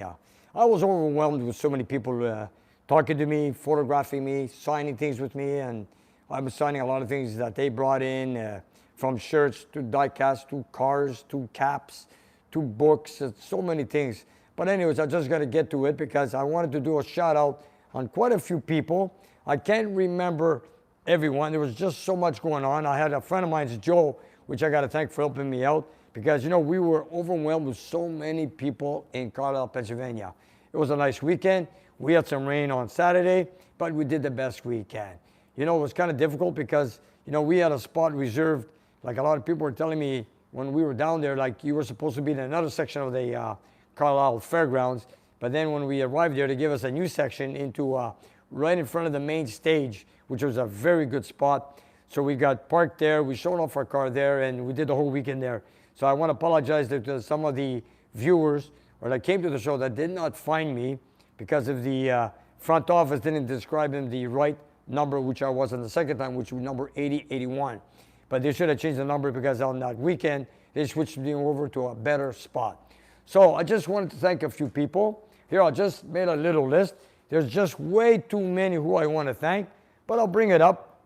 Yeah, I was overwhelmed with so many people talking to me, photographing me, signing things with me, and I was signing a lot of things that they brought in, from shirts to die-casts to cars to caps to books, so many things. But anyways, I just got to get to it because I wanted to do a shout out on quite a few people. I can't remember everyone. There was just so much going on. I had a friend of mine's Joe, which I got to thank for helping me out because, you know, we were overwhelmed with so many people in Carlisle, Pennsylvania. It was a nice weekend. We had some rain on Saturday, but we did the best we can. You know, it was kind of difficult because, you know, we had a spot reserved. Like a lot of people were telling me when we were down there, like you were supposed to be in another section of the Carlisle Fairgrounds. But then when we arrived there, they gave us a new section into right in front of the main stage, which was a very good spot. So we got parked there, we showed off our car there, and we did the whole weekend there. So I want to apologize to some of the viewers or that came to the show that did not find me because of the front office didn't describe in the right number, which I was on the second time, which was number 8081. But they should have changed the number because on that weekend, they switched me over to a better spot. So I just wanted to thank a few people. Here, I just made a little list. There's just way too many who I want to thank, but I'll bring it up.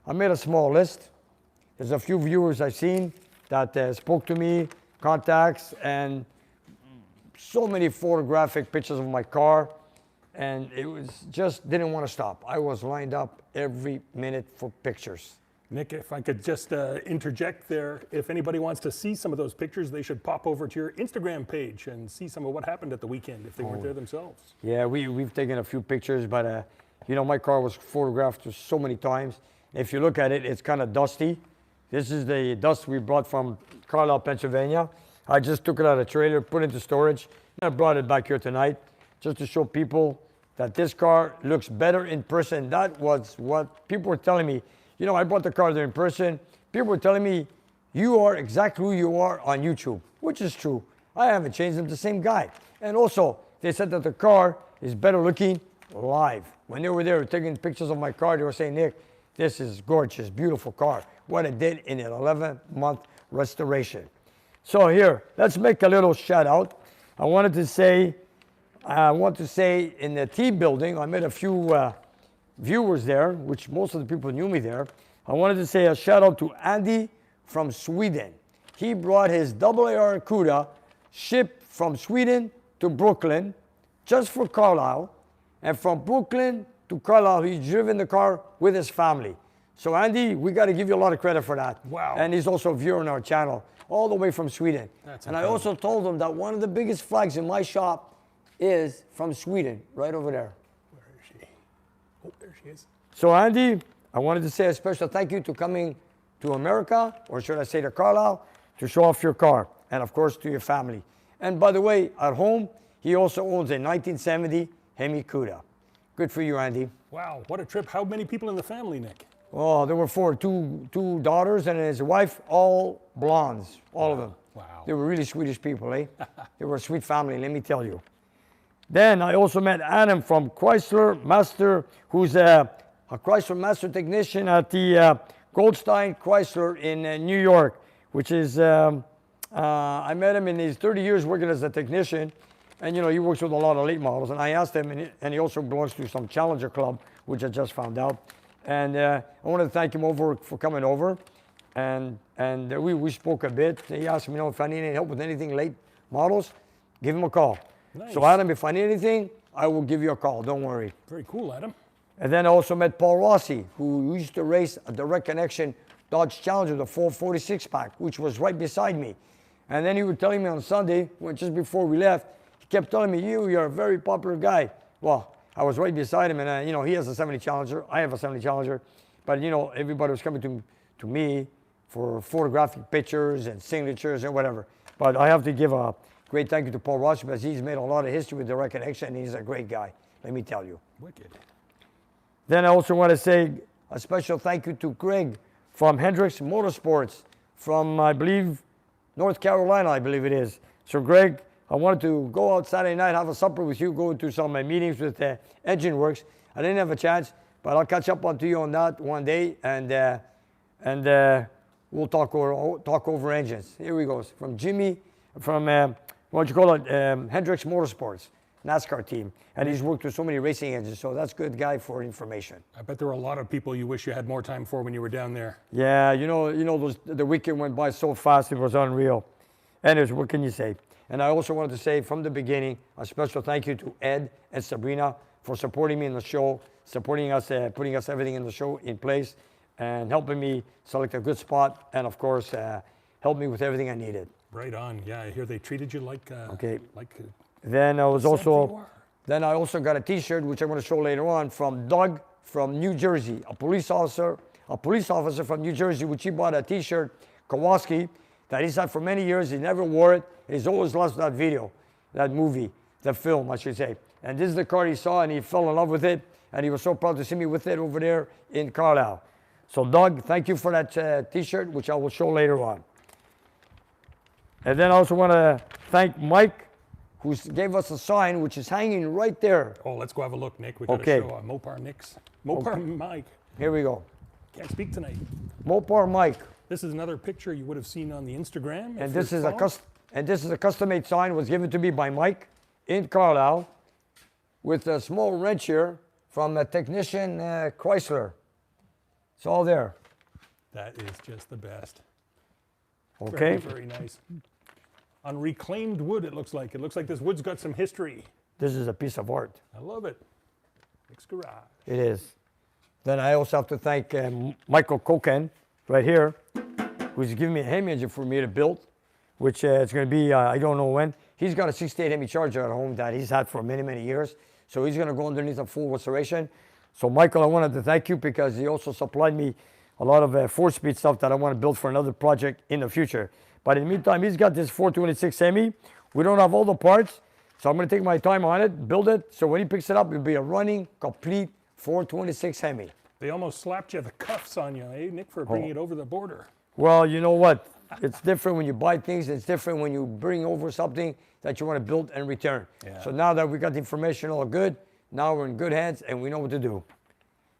I made a small list. There's a few viewers I've seen that spoke to me, contacts, and so many photographic pictures of my car. And it was just didn't want to stop. I was lined up every minute for pictures. Nick, if I could just interject there, if anybody wants to see some of those pictures, they should pop over to your Instagram page and see some of what happened at the weekend if they weren't there themselves. Yeah, we've taken a few pictures, but you know, my car was photographed so many times. If you look at it, it's kind of dusty. This is the dust we brought from Carlisle, Pennsylvania. I just took it out of the trailer, put it into storage, and I brought it back here tonight just to show people that this car looks better in person. That was what people were telling me. You know, I brought the car there in person. People were telling me, you are exactly who you are on YouTube, which is true. I haven't changed. I'm the same guy. And also, they said that the car is better looking live. When they were there taking pictures of my car, they were saying, Nick, this is gorgeous, beautiful ar. What it did in an 11-month restoration. So here, let's make a little shout out. I want to say in the T building, I met a few viewers there, which most of the people knew me there. I wanted to say a shout out to Andy from Sweden. He brought his AA Cuda shipped from Sweden to Brooklyn just for Carlisle. And from Brooklyn to Carlisle, he's driven the car with his family. So Andy, we got to give you a lot of credit for that. Wow. And he's also a viewer on our channel, all the way from Sweden. That's and incredible. I also told him that one of the biggest flags in my shop is from Sweden, right over there. Where is she? Oh, there she is. So Andy, I wanted to say a special thank you to coming to America, or should I say to Carlisle, to show off your car, and of course to your family. And by the way, at home, he also owns a 1970 Hemi Cuda. Good for you, Andy. Wow, what a trip. How many people in the family, Nick? Oh, there were two daughters and his wife, all blondes, all of them. Wow. They were really Swedish people, eh? They were a sweet family, let me tell you. Then I also met Adam from Chrysler Master, who's a Chrysler Master technician at the Goldstein Chrysler in New York, which is, I met him in his 30 years working as a technician. And, you know, he works with a lot of late models. And I asked him, and he also belongs to some Challenger Club, which I just found out. And I wanted to thank him for coming over. And we spoke a bit. He asked me, you know, if I need any help with anything late models, give him a call. Nice. So, Adam, if I need anything, I will give you a call. Don't worry. Very cool, Adam. And then I also met Paul Rossi, who used to race a direct connection Dodge Challenger, the 446 pack, which was right beside me. And then he was telling me on Sunday, just before we left, he kept telling me, you're a very popular guy. Well, I was right beside him, and you know, he has a 70 Challenger, I have a 70 Challenger, but you know, everybody was coming to me for photographic pictures and signatures and whatever. But I have to give a great thank you to Paul Rossi because he's made a lot of history with direct connection, and he's a great guy, let me tell you. Wicked. Then I also want to say a special thank you to Greg from Hendricks Motorsports from, I believe, North Carolina, I believe it is. So Greg, I wanted to go out Saturday night, have a supper with you, go to some meetings with Engine Works. I didn't have a chance, but I'll catch up to you on that one day, and we'll talk over engines. Here we go. From Jimmy, from what you call it, Hendricks Motorsports, NASCAR team. And he's worked with so many racing engines, so that's a good guy for information. I bet there were a lot of people you wish you had more time for when you were down there. Yeah, the weekend went by so fast, it was unreal. Anyways, what can you say? And I also wanted to say from the beginning, a special thank you to Ed and Sabrina for supporting me in the show, supporting us, putting us everything in the show in place, and helping me select a good spot, and of course, helped me with everything I needed. Right on. Yeah, I hear they treated you like. Okay. Like. Then I also got a T-shirt, which I'm going to show later on, from Doug from New Jersey, a police officer from New Jersey, which he bought a T-shirt, Kowalski, that he's had for many years. He never wore it. He's always lost that video, that movie, the film, I should say. And this is the car he saw, and he fell in love with it, and he was so proud to see me with it over there in Carlisle. So, Doug, thank you for that T-shirt, which I will show later on. And then I also want to thank Mike, who gave us a sign, which is hanging right there. Oh, let's go have a look, Nick. We got to show Mopar Nick's. Mopar Mike. Here we go. Can't speak tonight. Mopar Mike. This is another picture you would have seen on the Instagram. And this is a custom-made sign, was given to me by Mike in Carlisle, with a small wrench here from a technician, Chrysler. It's all there. That is just the best. Okay. Very, very nice. On reclaimed wood, it looks like. It looks like this wood's got some history. This is a piece of art. I love it. Nick's Garage. It is. Then I also have to thank Michael Koken, right here, who's giving me a Hemi engine for me to build, which it's going to be, I don't know when. He's got a 68 Hemi Charger at home that he's had for many, many years. So he's going to go underneath a full restoration. So Michael, I wanted to thank you because he also supplied me a lot of 4-speed stuff that I want to build for another project in the future. But in the meantime, he's got this 426 Hemi. We don't have all the parts, so I'm going to take my time on it, build it, so when he picks it up, it'll be a running, complete 426 Hemi. They almost slapped you the cuffs on you, eh, Nick, for bringing it over the border. Well, you know what? It's different when you buy things. It's different when you bring over something that you want to build and return. Yeah. So now that we got the information all good, now we're in good hands and we know what to do.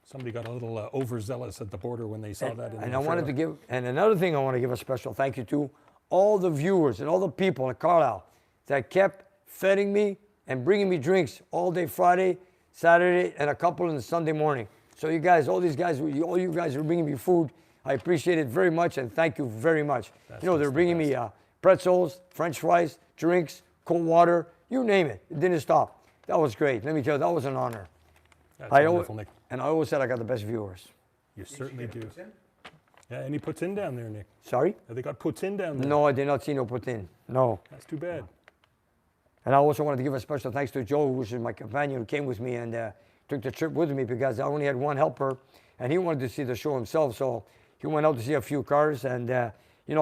Somebody got a little overzealous at the border when they saw that. And another thing I want to give a special thank you to all the viewers and all the people in Carlisle that kept feeding me and bringing me drinks all day Friday, Saturday, and a couple on the Sunday morning. So you guys, all you guys are bringing me food. I appreciate it very much and thank you very much. They're bringing me pretzels, French fries, drinks, cold water, you name it. It didn't stop. That was great. Let me tell you, that was an honor. That's wonderful, Nick. And I always said I got the best viewers. You certainly do. Yeah, any puts in down there, Nick? Sorry? Have they got puts in down there? No, I did not see no put in. No. That's too bad. And I also wanted to give a special thanks to Joe, which is my companion, who came with me and took the trip with me because I only had one helper, and he wanted to see the show himself. So he went out to see a few cars, and I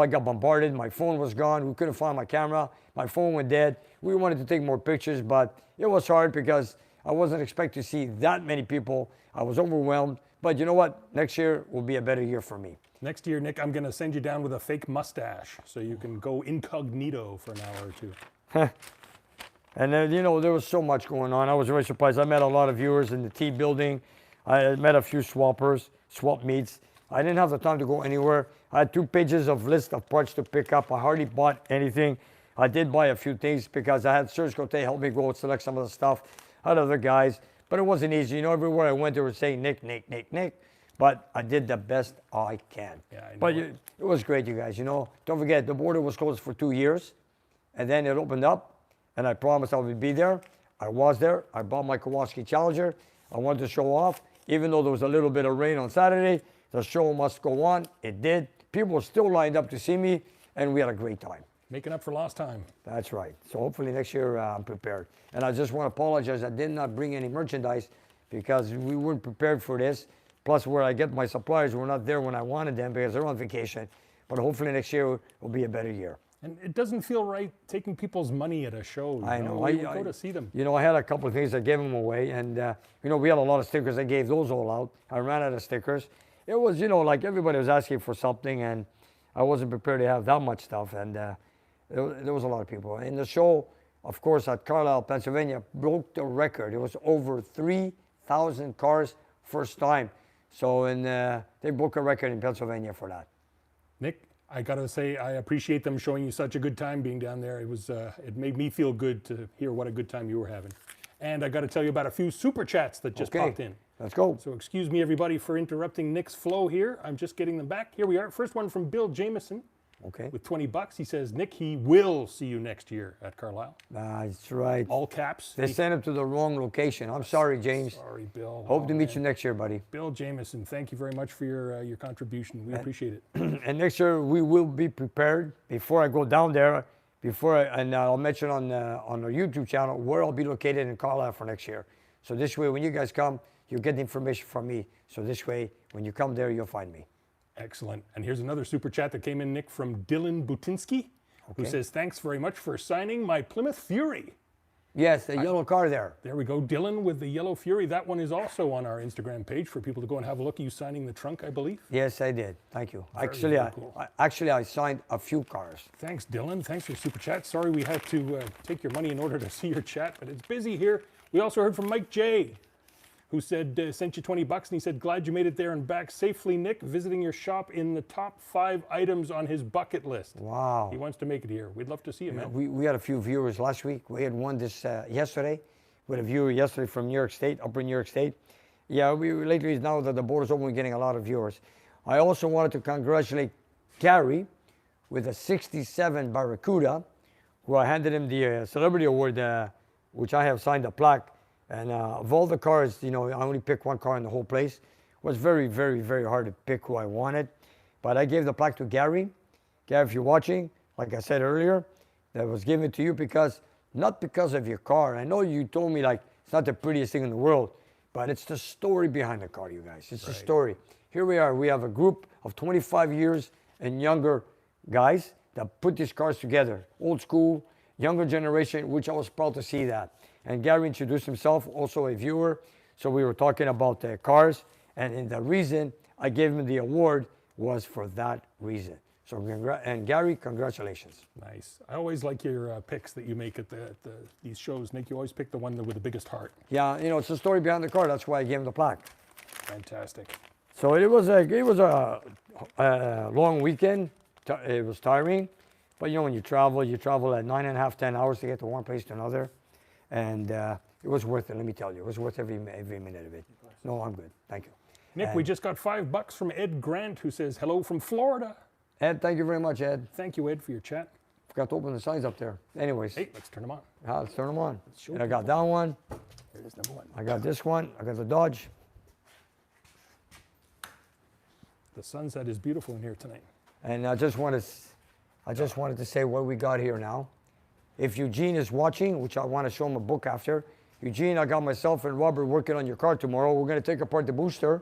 got bombarded. My phone was gone. We couldn't find my camera. My phone went dead. We wanted to take more pictures, but it was hard because I wasn't expecting to see that many people. I was overwhelmed. But you know what? Next year will be a better year for me. Next year, Nick, I'm going to send you down with a fake mustache so you can go incognito for an hour or two. And then, there was so much going on. I was really surprised. I met a lot of viewers in the T building. I met a few swappers, swap meets. I didn't have the time to go anywhere. I had 2 pages of list of parts to pick up. I hardly bought anything. I did buy a few things because I had Serge Cote help me go select some of the stuff. I had other guys, but it wasn't easy. Everywhere I went, they were saying, Nick, Nick, Nick, Nick. But I did the best I can. Yeah, I know. But it was great, you guys. Don't forget, the border was closed for 2 years, and then it opened up, and I promised I would be there. I was there. I bought my Kowalski Challenger. I wanted to show off. Even though there was a little bit of rain on Saturday, the show must go on. It did. People were still lined up to see me, and we had a great time. Making up for lost time. That's right. So hopefully next year I'm prepared. And I just want to apologize. I did not bring any merchandise because we weren't prepared for this. Plus, where I get my suppliers were not there when I wanted them because they're on vacation. But hopefully next year will be a better year. And it doesn't feel right taking people's money at a show. I know. I go to see them. I had a couple of things. I gave them away. And, we had a lot of stickers. I gave those all out. I ran out of stickers. It was, like everybody was asking for something. And I wasn't prepared to have that much stuff. And there was a lot of people. And the show, of course, at Carlisle, Pennsylvania, broke the record. It was over 3,000 cars first time. So they broke a record in Pennsylvania for that. Nick, I got to say, I appreciate them showing you such a good time being down there. It made me feel good to hear what a good time you were having. And I got to tell you about a few super chats that just popped in. Let's go. So excuse me, everybody, for interrupting Nick's flow here. I'm just getting them back. Here we are. First one from Bill Jameson. Okay. With $20. He says, Nick, he will see you next year at Carlisle. That's right. All caps. They sent him to the wrong location. I'm sorry, James. Sorry, Bill. Hope to meet you next year, buddy. Bill Jameson, thank you very much for your contribution. We appreciate it. And next year we will be prepared. Before I go down there, and I'll mention on our YouTube channel where I'll be located in Carlisle for next year. So this way, when you guys come, you'll get the information from me. So this way, when you come there, you'll find me. Excellent. And here's another super chat that came in, Nick, from Dylan Butinsky, who says, thanks very much for signing my Plymouth Fury. Yes, the yellow car there. There we go, Dylan with the yellow Fury. That one is also on our Instagram page for people to go and have a look at you signing the trunk, I believe. Yes, I did. Thank you. Very cool. I signed a few cars. Thanks, Dylan. Thanks for your super chat. Sorry we had to take your money in order to see your chat, but it's busy here. We also heard from Mike J, who said, sent you $20, and he said, glad you made it there and back safely, Nick, visiting your shop in the top 5 items on his bucket list. Wow. He wants to make it here. We'd love to see you, man. We had a few viewers last week. We had one yesterday. We had a viewer yesterday from New York State, upper New York State. Yeah, lately, now that the border's open, we're getting a lot of viewers. I also wanted to congratulate Gary with a 67 Barracuda, who I handed him the Celebrity Award, which I have signed a plaque. And of all the cars, I only picked one car in the whole place. It was very, very, very hard to pick who I wanted. But I gave the plaque to Gary. Gary, if you're watching, like I said earlier, that was given to you not because of your car. I know you told me it's not the prettiest thing in the world, but it's the story behind the car, you guys. It's the story. Here we are. We have a group of 25 years and younger guys that put these cars together. Old school, younger generation, which I was proud to see that. And Gary introduced himself, also a viewer. So we were talking about cars. And the reason I gave him the award was for that reason. So, and Gary, congratulations. Nice. I always like your picks that you make at these shows. Nick, you always pick the one with the biggest heart. Yeah, it's the story behind the car. That's why I gave him the plaque. Fantastic. So it was a long weekend. It was tiring. But when you travel at 9.5, 10 hours to get to one place to another. And it was worth it, let me tell you. It was worth every minute of it. No, I'm good. Thank you. Nick, we just got $5 from Ed Grant, who says, hello from Florida. Ed, thank you very much, Ed. Thank you, Ed, for your chat. Forgot to open the signs up there. Anyways. Hey, let's turn them on. Let's turn them on. And I got that one. Here's number 1. I got this one. I got the Dodge. The sunset is beautiful in here tonight. And I just wanted to say what we got here now. If Eugene is watching, which I want to show him a book after, Eugene, I got myself and Robert working on your car tomorrow. We're going to take apart the booster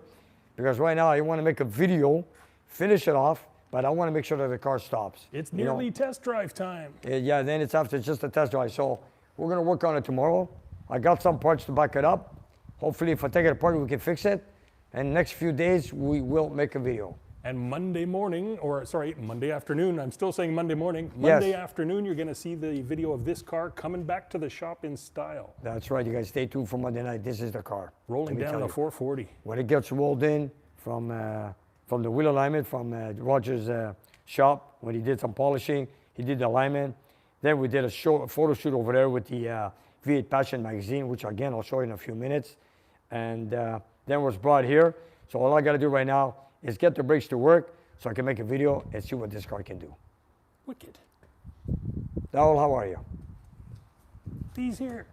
because right now I want to make a video, finish it off, but I want to make sure that the car stops. It's nearly test drive time. Yeah, then it's after just a test drive. So we're going to work on it tomorrow. I got some parts to back it up. Hopefully, if I take it apart, we can fix it. And next few days, we will make a video. And Monday afternoon, I'm still saying Monday morning. Monday afternoon, you're going to see the video of this car coming back to the shop in style. That's right. You guys stay tuned for Monday night. This is the car. Rolling down a 440. When it gets rolled in from the wheel alignment from Roger's shop, when he did some polishing, he did the alignment. Then we did a photo shoot over there with the V8 Passion magazine, which again, I'll show you in a few minutes. And then was brought here. So all I got to do right now is get the brakes to work so I can make a video and see what this car can do. Wicked. Dowell, how are you? He's here.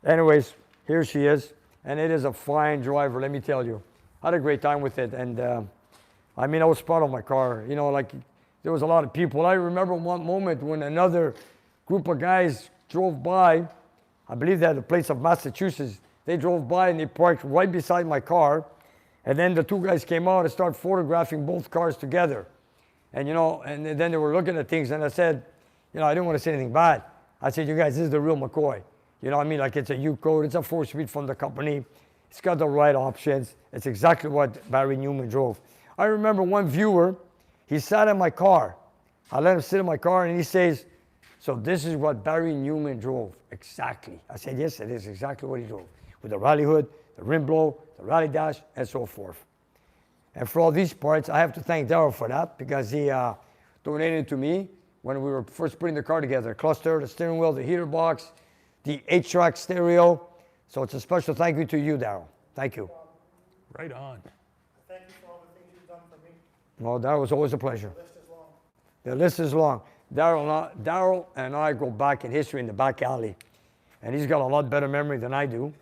Anyways, here she is. And it is a fine driver, let me tell you. I had a great time with it. And I was proud of my car. There was a lot of people. I remember one moment when another group of guys drove by. I believe they had the plates of Massachusetts. They drove by and they parked right beside my car. And then the two guys came out and started photographing both cars together. And, and then they were looking at things. And I said, I didn't want to say anything bad. I said, you guys, this is the real McCoy. It's a U-code. It's a 4-speed from the company. It's got the right options. It's exactly what Barry Newman drove. I remember one viewer, he sat in my car. I let him sit in my car and he says, so this is what Barry Newman drove. Exactly. I said, yes, it is exactly what he drove. With the rally hood, the rim blow, the rally dash, and so forth. And for all these parts, I have to thank Daryl for that because he donated to me when we were first putting the car together. The cluster, the steering wheel, the heater box, the 8-track stereo. So it's a special thank you to you, Daryl. Thank you. Right on. Thank you for all the things you've done for me. Well, that was always a pleasure. The list is long. The list is long. Daryl and I go back in history in the back alley, and he's got a lot better memory than I do.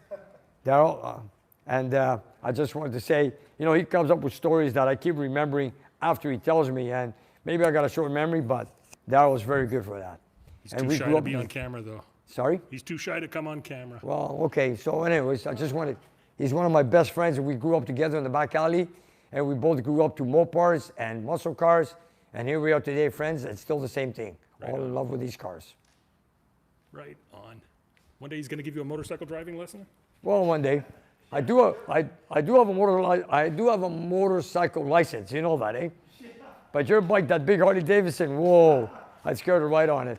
Daryl, I just wanted to say, you know, he comes up with stories that I keep remembering after he tells me, and maybe I got a short memory, but Daryl was very good for that. He's And too we shy grew to up be in- on camera, though. Sorry? He's too shy to come on camera. Well, okay. So anyways, he's one of my best friends, and we grew up together in the back alley, and we both grew up to Mopars and muscle cars, and here we are today, friends. It's still the same thing. Right All in on. love with these cars. Right on. One day he's going to give you a motorcycle driving lesson? Well, one day. I do have a motorcycle license. You know that, eh? But your bike, that big Harley Davidson, whoa! I scared her right on it.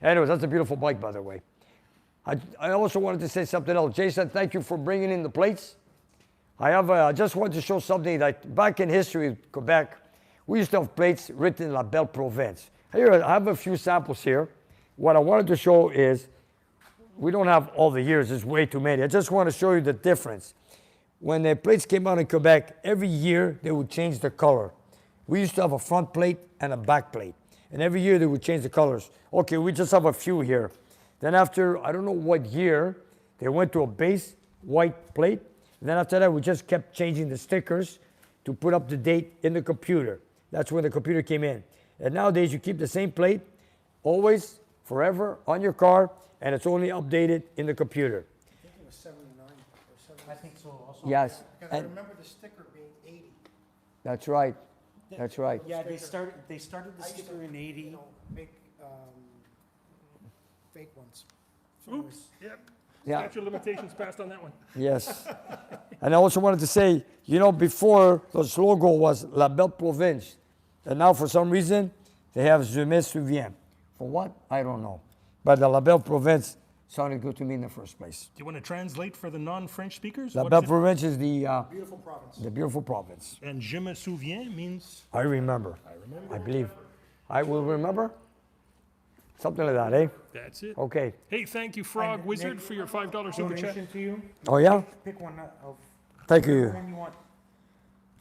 Anyways, that's a beautiful bike, by the way. I also wanted to say something else. Jason, thank you for bringing in the plates. I just wanted to show something that back in history of Quebec, we used to have plates written La Belle Province. Here, I have a few samples here. What I wanted to show is, we don't have all the years, there's way too many. I just want to show you the difference. When the plates came out in Quebec, every year they would change the color. We used to have a front plate and a back plate. And every year they would change the colors. Okay, we just have a few here. Then after, I don't know what year, they went to a base white plate. And then after that, we just kept changing the stickers to put up the date in the computer. That's when the computer came in. And nowadays, you keep the same plate, always, forever, on your car, and it's only updated in the computer. I think it was 79 or 70. I think so also. Yes, Because I and remember the sticker being 80. that's right. That's right. Yeah, they Sticker. started the I used to, sticker in You 80. know, make fake ones. Oops. Yep. Yeah. Statute of limitations passed on that one. Yes. And I also wanted to say, you know, before the logo was La Belle Province, and now for some reason they have Je me souviens. For what? I don't know. But the La Belle Province sounded good to me in the first place. Do you want to translate for the non-French speakers? La What Belle is it? Province is the Beautiful province. beautiful province. And je me souviens means? I remember. I believe. I will remember. Something like that, eh? That's it. Okay. Hey, thank you, Frog And Wizard, Nick, for your $5 super chat. Donation to you. Oh yeah. Pick one of Thank you. one you want.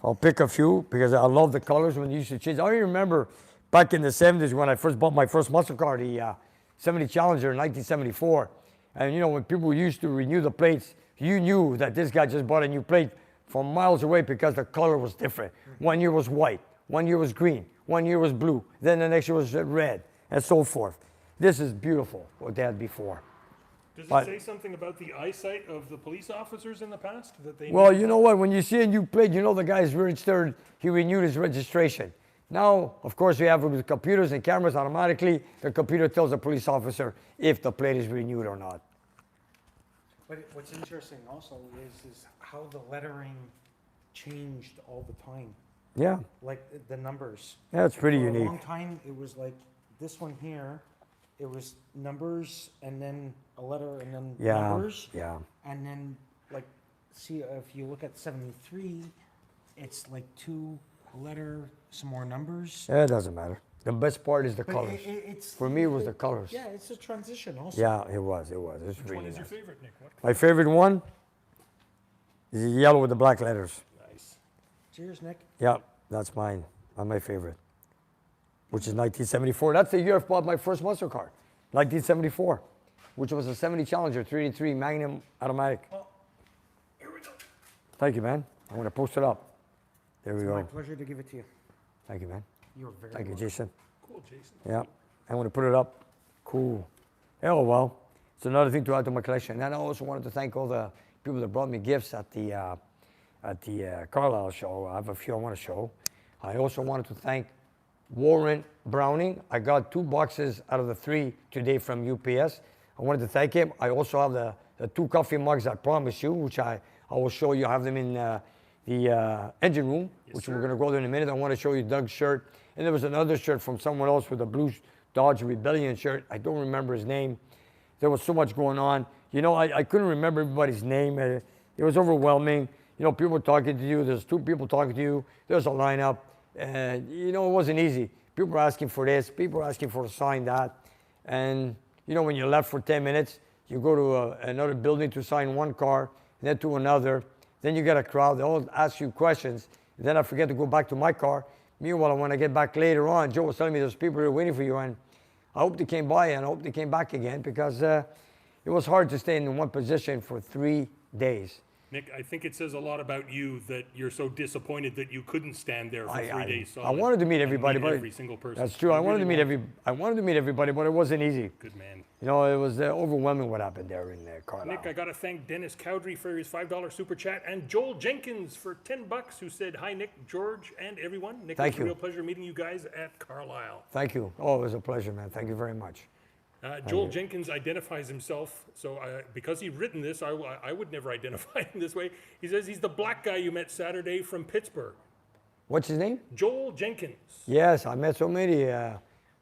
I'll pick a few because I love the colors when you used to change. I remember back in the 70s when I first bought my first muscle car, the 70 Challenger in 1974. And you know, when people used to renew the plates, you knew that this guy just bought a new plate from miles away because the color was different. One year was white, one year was green, one year was blue, then the next year was red, and so forth. This is beautiful, what they had before. Does it But- say something about the eyesight of the police officers in the past? That they Well, knew- you know what? When you see a new plate, you know the guy's registered, he renewed his registration. Now, of course, we have it with computers and cameras automatically. The computer tells the police officer if the plate is renewed or not. But what's interesting also is how the lettering changed all the time. Yeah, Like the numbers. that's pretty For a unique. long time, it was like this one here, it was numbers and then a letter and then Yeah, numbers. yeah. And then like, see, if you look at 73, it's like two, a letter, some more numbers. Yeah, it doesn't matter. The best part is the But colors. it's. For me, it was the colors. Yeah, it's a transition also. Yeah, it was. It was. It's Which really one is your nice. favorite, Nick? What? My favorite one is the yellow with the black letters. Nice. Cheers, Nick. Yeah, that's mine. That's my favorite. Which is 1974. That's the year I bought my first muscle car. 1974. Which was a 70 Challenger 383 Magnum automatic. Here we go. Thank you, man. I'm going to post it up. There we It's my go. pleasure to give it to you. Thank you, man. You're very Thank you, welcome. Jason. Cool, Jason. Yeah, I'm going to put it up. Cool. Oh, well, it's another thing to add to my collection. And I also wanted to thank all the people that brought me gifts at the Carlisle show. I have a few I want to show. I also wanted to thank Warren Browning. I got 2 boxes out of the 3 today from UPS. I wanted to thank him. I also have the 2 coffee mugs I promised you, which I will show you. I have them in the engine room, which we're going to go there in a minute. I want to show you Doug's shirt. And there was another shirt from someone else with a blue Dodge Rebellion shirt. I don't remember his name. There was so much going on. You know, I couldn't remember everybody's name. It was overwhelming. You know, people talking to you. There's two people talking to you. There's a lineup. And, you know, it wasn't easy. People were asking for this. People were asking for a sign that. And, you know, when you're left for 10 minutes, you go to another building to sign one car, then to another. Then you get a crowd. They all ask you questions. Then I forget to go back to my car. Meanwhile, when I get back later on, Joe was telling me there's people here waiting for you. And I hope they came by and I hope they came back again because it was hard to stay in one position for 3 days. Nick, I think it says a lot about you that you're so disappointed that you couldn't stand there for 3 days solid. I wanted to meet everybody, but every single person. that's true. I wanted to meet everybody, but it wasn't easy. Good man. You know, it was overwhelming what happened there in Carlisle. Nick, I got to thank Dennis Cowdery for his $5 super chat and Joel Jenkins for $10 who said, hi, Nick, George, and everyone. Nick, Thank it was you. a real pleasure meeting you guys at Carlisle. Thank you. Oh, it was a pleasure, man. Thank you very much. Joel Jenkins identifies himself, so because he's written this, I would never identify him this way. He says he's the black guy you met Saturday from Pittsburgh. What's his name? Joel Jenkins. Yes, I met so many.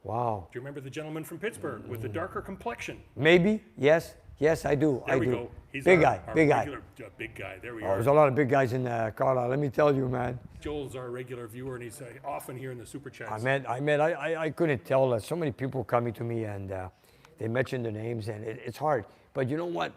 Wow. Do you remember the gentleman from Pittsburgh with the darker complexion? Maybe. Yes. Yes, I do. There I we do. go. He's big our guy. Big guy. regular, big guy. There we Oh, are. there's a lot of big guys in Carlisle. Let me tell you, man. Joel's our regular viewer, and he's often here in the super chats. I couldn't tell. So many people coming to me and they mentioned their names, and it's hard. But you know what?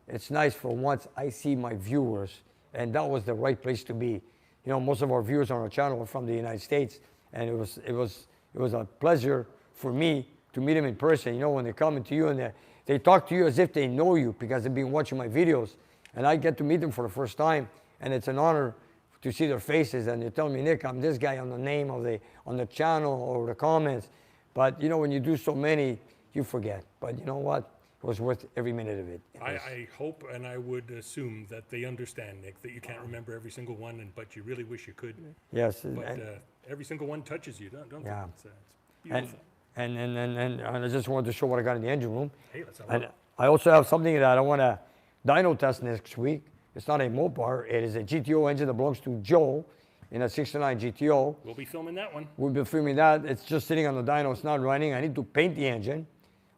It's nice for once I see my viewers, and that was the right place to be. You know, most of our viewers on our channel are from the United States, and it was a pleasure for me to meet them in person. You know, when they come to you and they talk to you as if they know you because they've been watching my videos, and I get to meet them for the first time, and it's an honor to see their faces. And they tell me, Nick, I'm this guy on the name of on the channel or the comments. But you know, when you do so many, you forget. But you know what? It was worth every minute of it. I hope and I would assume that they understand, Nick, that you can't remember every single one, but you really wish you could. Yes. But every single one touches you, don't Yeah. they? It's beautiful. And I just wanted to show what I got in the engine room. Hey, let's have a And look. I also have something that I want to dyno test next week. It's not a Mopar. It is a GTO engine that belongs to Joe in a 69 GTO. We'll be filming that one. We've been filming that. It's just sitting on the dyno. It's not running. I need to paint the engine.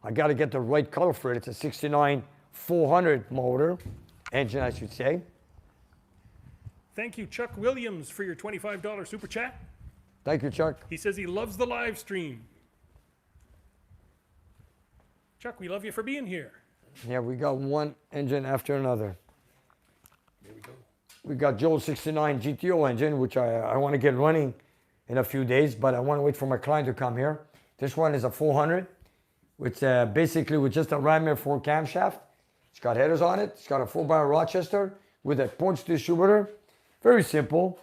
I got to get the right color for it. It's a 69 400 motor engine, I should say. Thank you, Chuck Williams, for your $25 super chat. Thank you, Chuck. He says he loves the live stream. Chuck, we love you for being here. Yeah, we got one engine after another. There we go. We got Joe's 69 GTO engine, which I want to get running in a few days, but I want to wait for my client to come here. This one is a 400, which basically with just a ram air 4 camshaft. It's got headers on it. It's got a 4-bar Rochester with a punch distributor. Very simple.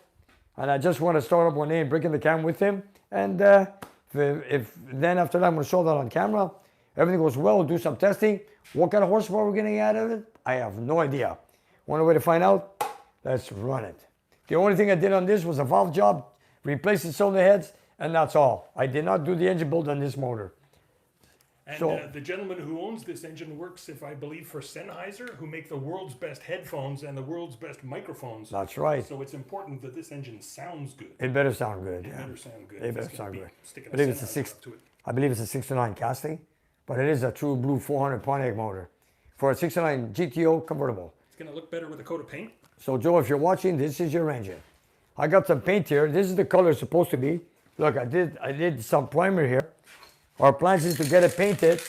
And I just want to start up one day and break in the cam with him. And if then after that, I'm going to show that on camera. Everything goes well, do some testing. What kind of horsepower we're getting out of it? I have no idea. Want a way to find out? Let's run it. The only thing I did on this was a valve job, replace the cylinder heads, and that's all. I did not do the engine build on this motor. And So- the gentleman who owns this engine works, if I believe, for Sennheiser, who make the world's best headphones and the world's best microphones. That's right. So it's important that this engine sounds good. It better sound good. It Yeah. better sound good. It if better it's gonna sound be good. sticking I believe it's a Sennheiser six. up to it. I believe it's a 69 casting, but it is a true blue 400 Pontiac motor for a 69 GTO convertible. It's going to look better with a coat of paint. So Joe, if you're watching, this is your engine. I got some paint here. This is the color it's supposed to be. Look, I did some primer here. Our plan is to get it painted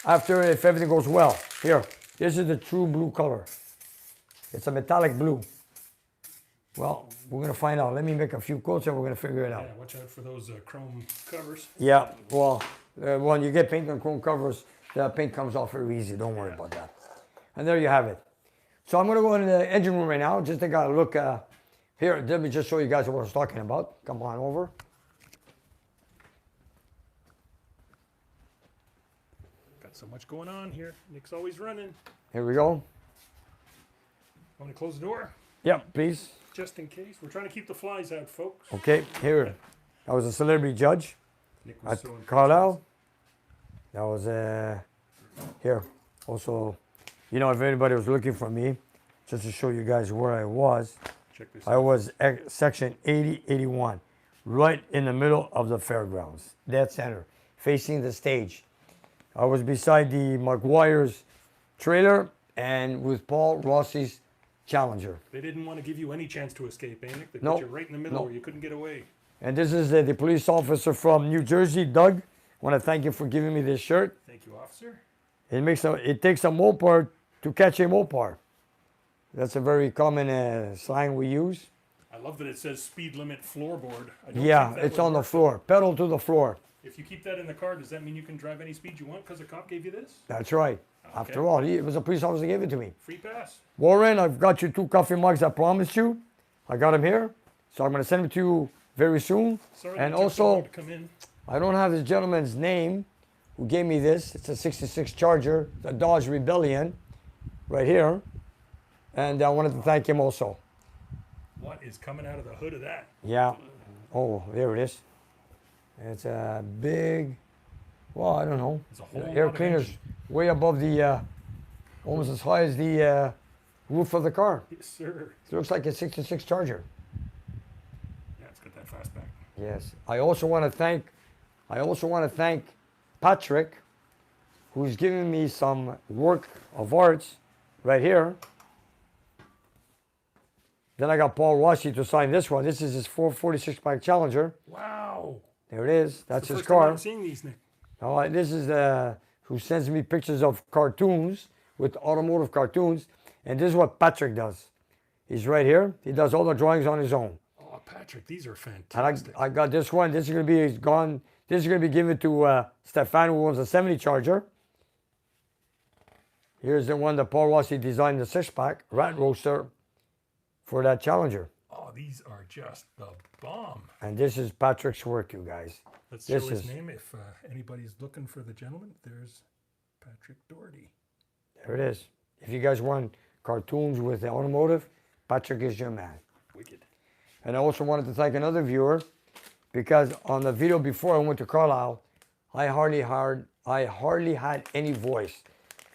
after if everything goes well. Here, this is the true blue color. It's a metallic blue. Well, we're gonna find out. Let me make a few coats and we're gonna figure it out. Yeah, watch out for those chrome covers. Yeah, well, when you get paint on chrome covers, the paint comes off very easy. Don't worry about that. And there you have it. So I'm gonna go into the engine room right now. Just take a look here. Let me just show you guys what I was talking about. Come on over. Got so much going on here. Nick's always running. Here we go. Want to close the door? Yeah, please. Just in case. We're trying to keep the flies out, folks. Okay, here. That was a celebrity judge Nick was at so impressed. Carlisle. That was here. Also, you know, if anybody was looking for me, just to show you guys where I was, Check this I out. was section 8081, right in the middle of the fairgrounds, dead center, facing the stage. I was beside the McGuire's trailer, and with Paul Rossi's Challenger. They didn't want to give you any chance to escape, eh, Nick? They No, put you right in the middle no. where you couldn't get away. And this is the police officer from New Jersey, Doug. I want to thank you for giving me this shirt. Thank you, officer. It takes a Mopar to catch a Mopar. That's a very common slang we use. I love that it says speed limit floorboard. I don't Yeah, think that it's would on the work. floor, pedal to the floor. If you keep that in the car, does that mean you can drive any speed you want because a cop gave you this? That's right. Okay. After all, it was a police officer that gave it to me. Free pass. Warren, I've got you 2 coffee mugs I promised you. I got them here. So I'm going to send them to you very soon. Sorry And that took so also, long to come in. I don't have this gentleman's name who gave me this. It's a 66 Charger, the Dodge Rebellion, right here. And I wanted to thank him also. What is coming out of the hood of that? Yeah. Oh, there it is. It's a big, well, I don't know. It's a whole Air lot of cleaner's engine. way above the, almost as high as the roof of the car. Yes, sir. It looks like a 66 Charger. Yeah, it's got that fastback. Yes. I also want to thank Patrick, who's giving me some work of arts right here. Then I got Paul Rossi to sign this one. This is his 446 bike Challenger. Wow. There it is. That's the his first time car. I'm seeing these, Nick. Oh, this is who sends me pictures of cartoons with automotive cartoons. And this is what Patrick does. He's right here. He does all the drawings on his own. Oh, Patrick, these are And fantastic. I got this one. This is going to be gone. This is going to be given to Stefan, who owns a 70 Charger. Here's the one that Paul Rossi designed, the 6-pack rat roaster for that Challenger. Oh, these are just the bomb. And this is Patrick's work, you guys. Let's This show his is- name if anybody's looking for the gentleman. There's Patrick Doherty. There it is. If you guys want cartoons with the automotive, Patrick is your man. Wicked. And I also wanted to thank another viewer because on the video before I went to Carlisle, I hardly had any voice.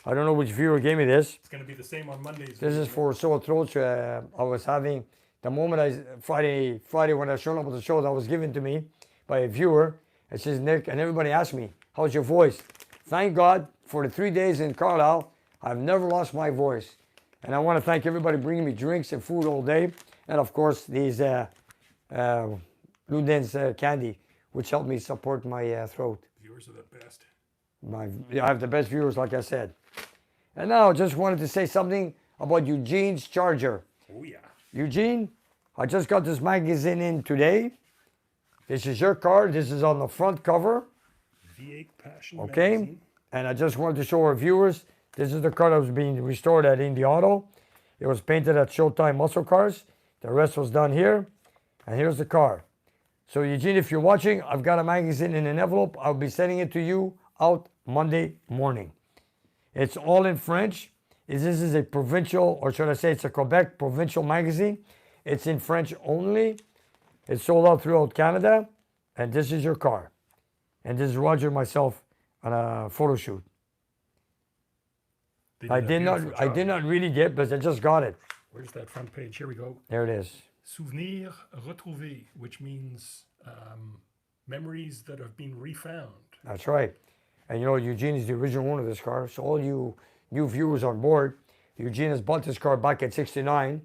I don't know which viewer gave me this. It's going to be the same on Mondays. This is for sore throats. I was having the moment Friday when I showed up with the show that was given to me by a viewer. It says, Nick, and everybody asked me, how's your voice? Thank God for the 3 days in Carlisle, I've never lost my voice. And I want to thank everybody bringing me drinks and food all day. And of course, these Ludens candy, which helped me support my throat. Viewers are the best. I have the best viewers, like I said. And now I just wanted to say something about Eugene's Charger. Oh, yeah. Eugene, I just got this magazine in today. This is your car. This is on the front cover. V8 Passion Okay. Magazine. And I just wanted to show our viewers, this is the car that was being restored at Indy Auto. It was painted at Showtime Muscle Cars. The rest was done here. And here's the car. So Eugene, if you're watching, I've got a magazine in an envelope. I'll be sending it to you out Monday morning. It's all in French. This is a provincial, or should I say it's a Quebec provincial magazine. It's in French only. It's sold out throughout Canada. And this is your car. And this is Roger and myself on a photo shoot. They I a did beautiful job. not really get, but I just got it. Where's that front page? Here we go. There it is. Souvenir retrouvé, which means memories that have been refound. That's right. And you know, Eugene is the original owner of this car. So all you new viewers on board, Eugene has bought this car back at 69,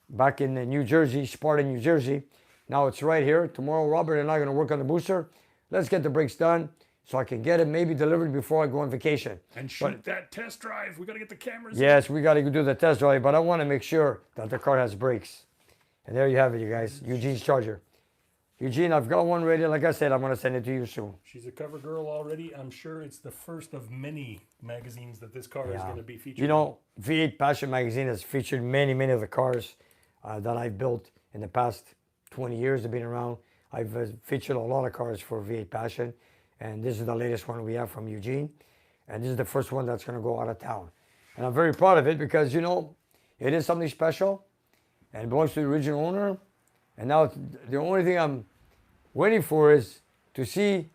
back in New Jersey, Sparta, New Jersey. Now it's right here. Tomorrow, Robert and I are going to work on the booster. Let's get the brakes done so I can get it maybe delivered before I go on vacation. And shoot that test drive. We got to get the cameras. Yes, we got to do the test drive, but I want to make sure that the car has brakes. And there you have it, you guys. Eugene's Charger. Eugene, I've got one ready. Like I said, I'm going to send it to you soon. She's a cover girl already. I'm sure it's the first of many magazines that this car is Yeah. going to be featured. You know, V8 Passion Magazine has featured many of the cars that I've built in the past 20 years they've been around. I've featured a lot of cars for V8 Passion, and this is the latest one we have from Eugene. And this is the first one that's going to go out of town. And I'm very proud of it because, you know, it is something special, and it belongs to the original owner. And now the only thing I'm waiting for is to see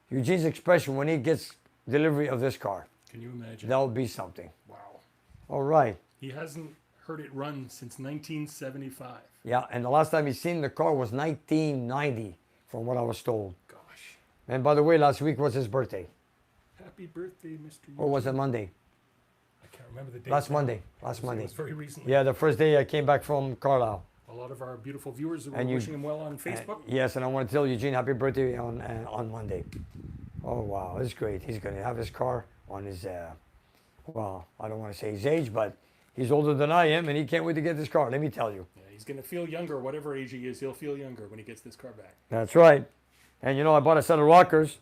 Eugene's expression when he gets delivery of this car. Can you imagine? That would be something. Wow. All right. He hasn't heard it run since 1975. Yeah, and the last time he seen the car was 1990, from what I was told. Gosh. And by the way, last week was his birthday. Happy birthday, Mr. Or was it Monday? I can't remember the date. Last now. Monday. Last It Monday. was very recently. Yeah, the first day I came back from Carlisle. A lot of our beautiful viewers were And you- wishing him well on Facebook. Yes, and I want to tell Eugene happy birthday on Monday. Oh wow, it's great. He's going to have his car on his, well, I don't want to say his age, but he's older than I am, and he can't wait to get this car. Let me tell you. Yeah, he's going to feel younger, whatever age he is. He'll feel younger when he gets this car back. That's right. And you know, I bought a set of rockers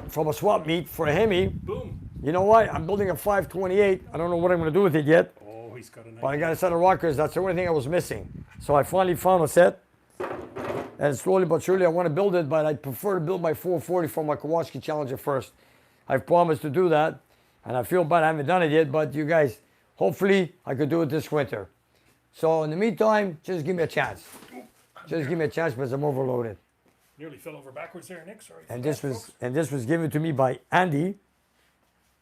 from a swap meet for a Hemi. Boom. You know what? I'm building a 528. I don't know what I'm going to do with it yet, Oh, he's got a nice. but I got a set of rockers. That's the only thing I was missing. So I finally found a set. And slowly but surely I want to build it, but I prefer to build my 440 for my Kowalski Challenger first. I've promised to do that, and I feel bad I haven't done it yet, but you guys, hopefully I could do it this winter. So in the meantime, just give me a chance. Just give me a chance because I'm overloaded. Nearly fell over backwards there, Nick. Sorry. for And that, this was given to me by Andy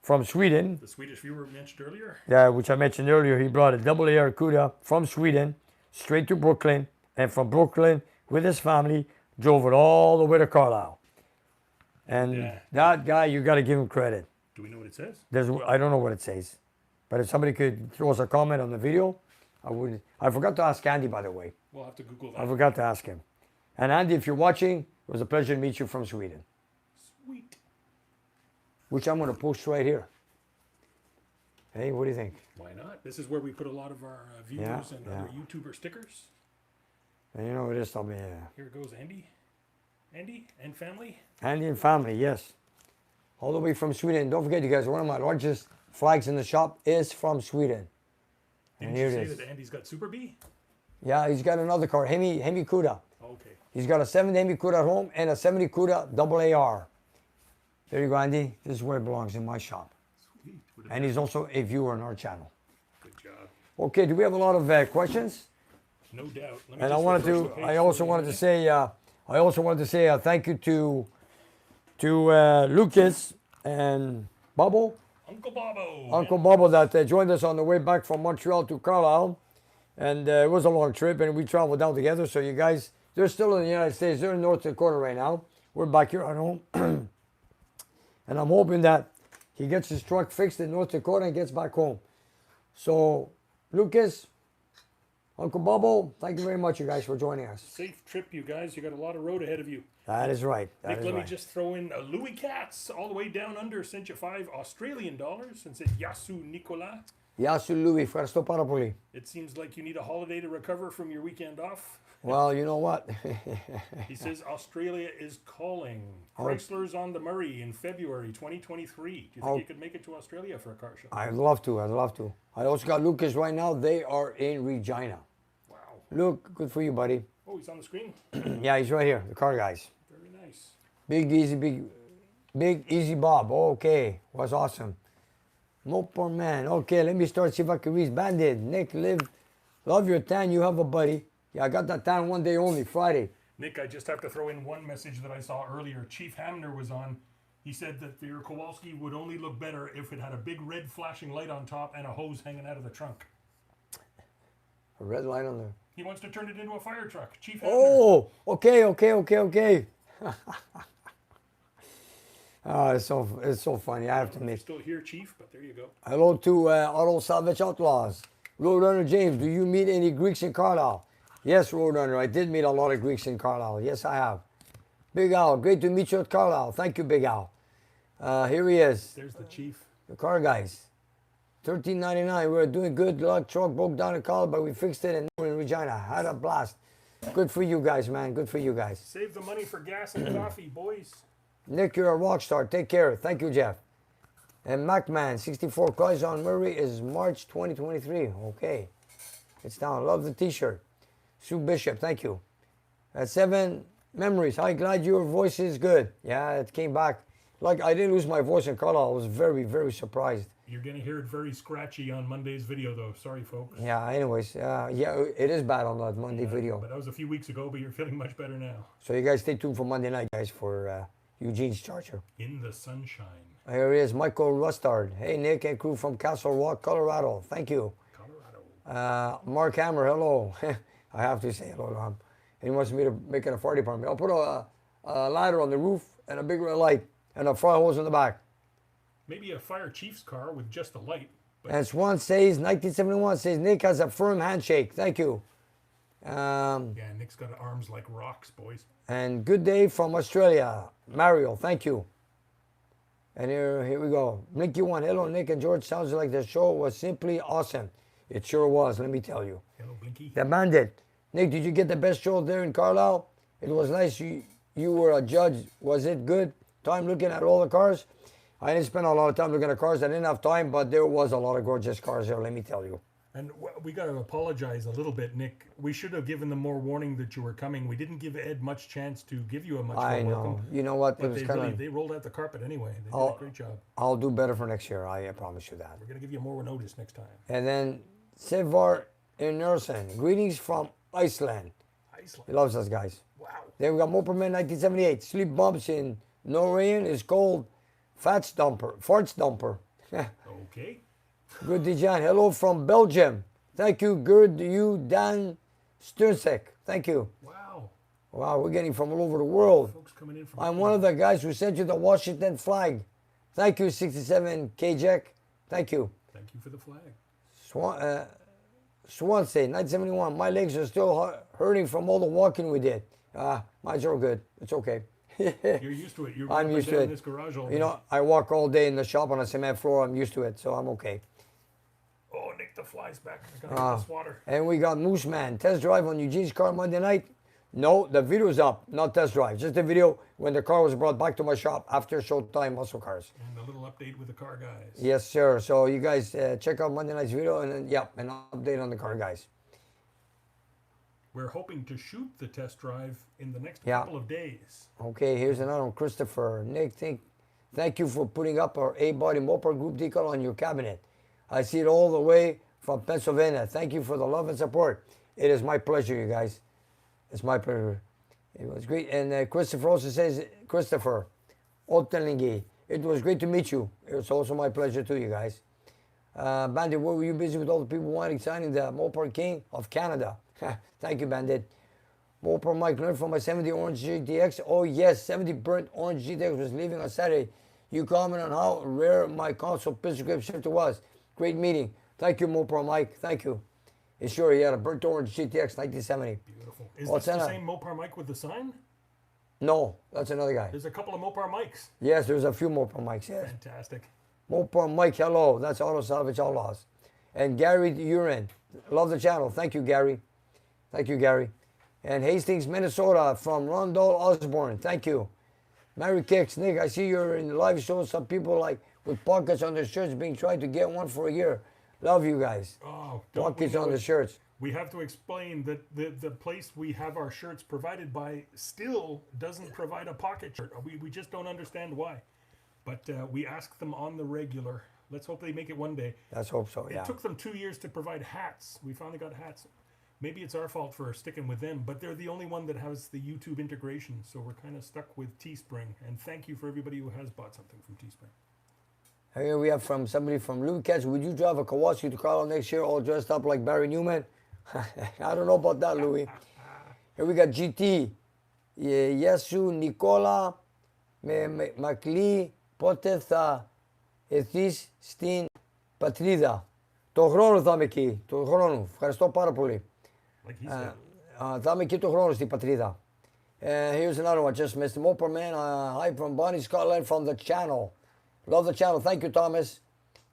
from Sweden. The Swedish viewer mentioned earlier. Yeah, which I mentioned earlier. He brought a double AR Cuda from Sweden straight to Brooklyn, and from Brooklyn with his family drove it all the way to Carlisle. And Yeah. that guy, you got to give him credit. Do we know what it says? I don't know what it says, but if somebody could throw us a comment on the video, I would. I forgot to ask Andy, by the way. We'll have to Google I that. forgot to ask him. And Andy, if you're watching, it was a pleasure to meet you from Sweden, Sweet. which I'm going to post right here. Hey, what do you think? Why not? This is where we put a lot of our viewers Yeah, and yeah. other YouTuber stickers. And you know it is something. Here goes Andy. Andy and family. Andy and family, yes. All the way from Sweden. Don't forget, you guys, one of my largest flags in the shop is from Sweden. And Didn't here you it say is. that Andy's got Super B? Yeah, he's got another car, Hemi Cuda. Okay. He's got a 70 Hemi Cuda at home and a 70 Cuda double AR. There you go, Andy. This is where it belongs, in my shop. Sweet. Would have And he's also a viewer on our channel. Good job. Okay, do we have a lot of questions? No doubt. Let me And just I wanted refresh to. the page I for also you, wanted to Nick. say. Thank you to Lucas and Bubble, Uncle Bobo. Uncle Bubble, that joined us on the way back from Montreal to Carlisle, and it was a long trip, and we traveled down together. So you guys, they're still in the United States. They're in North Dakota right now. We're back here at home, and I'm hoping that he gets his truck fixed in North Dakota and gets back home. So, Lucas, Uncle Bubble, thank you very much, you guys, for joining us. Safe trip, you guys. You got a lot of road ahead of you. That is right. Nick, let me just throw in a Louis Katz all the way down under. Sent you $5 Australian and said Yasu Nicolas. Yasu Louis, ευχαριστώ πάρα πολύ. It seems like you need a holiday to recover from your weekend off. Well, you know what? He says Australia is calling. Chrysler's on the Murray in February 2023. Do you think you could make it to Australia for a car show? I'd love to. I'd love to. I also got Lucas right now. They are in Regina. Wow. Luke, good for you, buddy. Oh, he's on the screen. Yeah, he's right here. The car guys. Very nice. Big easy Bob. Okay, was awesome. Mopar man. Okay, let me start. See if I can reach Bandit. Nick, love your tan. You have a buddy. Yeah, I got that tan one day only, Friday. Nick, I just have to throw in one message that I saw earlier. Chief Hamner was on. He said that your Kowalski would only look better if it had a big red flashing light on top and a hose hanging out of the trunk. A red light on there. He wants to turn it into a fire truck. Chief Hamner. Oh, okay. Oh, it's so funny. I have to You're admit. still here, Chief, but there you go. Hello to Auto Salvage Outlaws. Roadrunner James, do you meet any Greeks in Carlisle? Yes, Roadrunner, I did meet a lot of Greeks in Carlisle. Yes, I have. Big Al, great to meet you at Carlisle. Thank you, Big Al. Here he is, There's the Chief. the car guys. $13.99. We were doing good. Luck truck broke down in Carlisle, but we fixed it and we're in Regina. Had a blast. Good for you guys, man. Good for you guys. Save the money for gas and coffee, boys. Nick, you're a rock star. Take care. Thank you, Jeff. And MacMan, 64 cars on Murray is March 2023. Okay. It's down. Love the t-shirt. Sue Bishop, thank you. 7 memories. Hi, glad your voice is good. Yeah, it came back. Like, I didn't lose my voice in Carlisle. I was very, very surprised. You're going to hear it very scratchy on Monday's video, though. Sorry, folks. Yeah, anyways. Yeah, it is bad on that Monday video. But that was a few weeks ago, but you're feeling much better now. So you guys stay tuned for Monday night, guys, for Eugene's Charger. In the sunshine. Here he is, Michael Rustard. Hey, Nick and crew from Castle Rock, Colorado. Thank you. Colorado. Mark Hammer, hello. I have to say hello to him. And he wants me to make it a fire department. I'll put a ladder on the roof and a big red light and a fire hose in the back. Maybe a fire chief's car with just a light. And Swan says, 1971 says, Nick has a firm handshake. Thank you. Yeah, Nick's got arms like rocks, boys. And good day from Australia. Mario, thank you. And here we go. Blinky One, hello, Nick and George. Sounds like the show was simply awesome. It sure was, let me tell you. Hello, Blinky. The Bandit. Nick, did you get the best show there in Carlisle? It was nice. You were a judge. Was it good? Time looking at all the cars? I didn't spend a lot of time looking at cars. I didn't have time, but there was a lot of gorgeous cars there, let me tell you. And we got to apologize a little bit, Nick. We should have given them more warning that you were coming. We didn't give Ed much chance to give you a much I more know. welcome. You know what? It But was they kind really, of. they rolled out the carpet anyway. They did a great job. I'll do better for next year. I promise you that. We're going to give you more notice next time. And then Sevar Inersen. Greetings from Iceland. He Iceland. loves us guys. Wow. Then we got Moperman 1978. Sleep bumps in Norwegian is called farts dumper. Okay. Good Dijan. Hello from Belgium. Thank you, good you, Dan Stursek. Thank you. Wow. Wow, we're getting from all over the world. Folks coming in from. I'm one of the guys who sent you the Washington flag. Thank you, 67 KJack. Thank you. Thank you for the flag. Swansea, 1971. My legs are still hurting from all the walking we did. Mine's all good. It's okay. You're used to it. You're I'm up used and to down it. this garage all You day. know, I walk all day in the shop on a cement floor. I'm used to it, so I'm okay. Oh, Nick, the fly's back. I got to get this water. And we got Moose Man. Test drive on Eugene's car Monday night. No, the video's up, not test drive. Just a video when the car was brought back to my shop after Showtime Muscle Cars. And a little update with the car guys. Yes, sir. So you guys check out Monday night's video and then, yeah, an update on the car guys. We're hoping to shoot the test drive in the next Yeah. couple of days. Okay, here's another one. Christopher. Nick, thank you for putting up our A-body Mopar group decal on your cabinet. I see it all the way from Pennsylvania. Thank you for the love and support. It is my pleasure, you guys. It's my pleasure. It was great. And Christopher also says, Christopher Otelingi, it was great to meet you. It was also my pleasure too, you guys. Bandit, where were you busy with all the people wanting signing the Mopar King of Canada? Thank you, Bandit. Mopar Mike, learned from my 70 Orange GTX. Oh yes, 70 burnt Orange GTX was leaving on Saturday. You comment on how rare my console pistol grip shifter was. Great meeting. Thank you, Mopar Mike. Thank you. Sure, he had a burnt orange GTX 1970. Beautiful. Is What's this the that? same Mopar mic with the sign? No, that's another guy. There's a couple of Mopar mics. Yes, there's a few Mopar Mikes, yes. Fantastic. Mopar Mike, hello. That's Auto Salvage Outlaws. And Gary Urin. Love the channel. Thank you, Gary. Thank you, Gary. And Hastings, Minnesota from Rondell Osborne. Thank you. Mary Kicks, Nick, I see you're in the live show. Some people like with pockets on their shirts being tried to get one for a year. Love you guys. Oh, don't we Pockets know on the it? shirts. We have to explain that the place we have our shirts provided by still doesn't provide a pocket shirt. We just don't understand why. But we ask them on the regular. Let's hope they make it one day. Let's hope so, yeah. It took them 2 years to provide hats. We finally got hats. Maybe it's our fault for sticking with them, but they're the only one that has the YouTube integration, so we're kind of stuck with Teespring. And thank you for everybody who has bought something from Teespring. Here we have from somebody from Louis Katz. Would you drive a Kowalski to Carlisle next year all dressed up like Barry Newman? I don't know about that, Louis. Here we got GT. Yesu Nicola Makli Poteta Ethis Stin Patrida. Το χρόνο θα είμαι εκεί. Το χρόνο. Ευχαριστώ πάρα πολύ. Like he said. Θα είμαι εκεί το χρόνο στην πατρίδα. Here's another one. Just missed Mopar Man. Hi from Bonnie Scotland from the channel. Love the channel. Thank you, Thomas.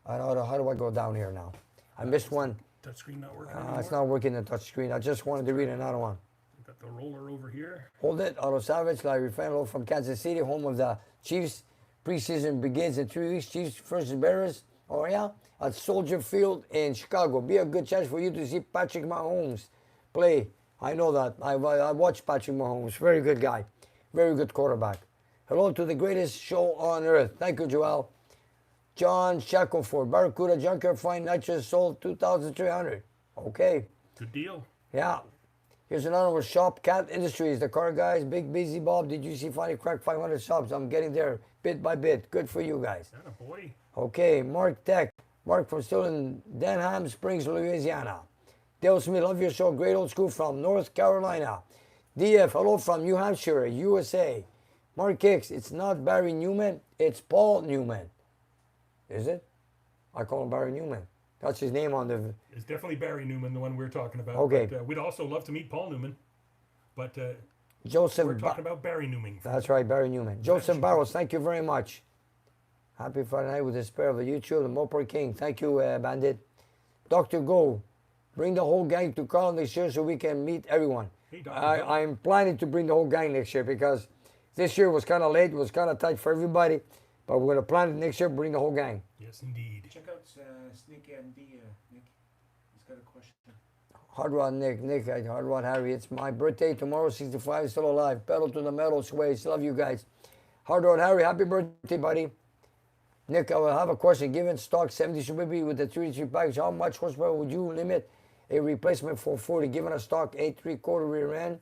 How do I go down here now? I missed one. Touchscreen not working anymore. It's not working the touch screen. I just wanted to read another one. We've got the roller over here. Hold it. Auto Savage, Larry Fenlow from Kansas City, home of the Chiefs. Preseason begins in 3 weeks. Chiefs versus Bears. Oh, yeah? At Soldier Field in Chicago. Be a good chance for you to see Patrick Mahomes play. I know that. I watched Patrick Mahomes. Very good guy. Very good quarterback. Hello to the greatest show on earth. Thank you, Joel. John Shackelford. Barracuda Junkyard Fine Nitrous sold 2,300. Okay. Good deal. Yeah. Here's another one. Shop Cat Industries. The car guys. Big Busy Bob. Did you see finally crack 500 subs? I'm getting there bit by bit. Good for you guys. Atta boy. Okay. Mark Tech. Mark from still in Denham Springs, Louisiana. Dale Smith, love your show. Great old school from North Carolina. DF, hello from New Hampshire, USA. Mark Hicks, it's not Barry Newman, it's Paul Newman. Is it? I call him Barry Newman. That's his name on the. It's definitely Barry Newman, the one we're talking about. Okay. But, we'd also love to meet Paul Newman. But Joseph. we're talking about Barry Newman. That's right, Barry Newman. Joseph Barrows, thank you very much. Happy Friday night with the spirit of the YouTube, the Mopar King. Thank you, Bandit. Dr. Go, bring the whole gang to Carlisle next year so we can meet everyone. Hey, Dr. Go. I'm planning to bring the whole gang next year because this year was kind of late, was kind of tight for everybody. But we're going to plan it next year, bring the whole gang. Yes, indeed. Check out Snake MD, Nick. He's got a question. Hard Rod Nick, Hard Rod Harry. It's my birthday tomorrow, 65, still alive. Pedal to the metal, Sways. Love you guys. Hard Rod Harry, happy birthday, buddy. Nick, I will have a question. Given stock 70 Suburban with the 33 package, how much horsepower would you limit a replacement 440? Given a stock 8.75 rear end,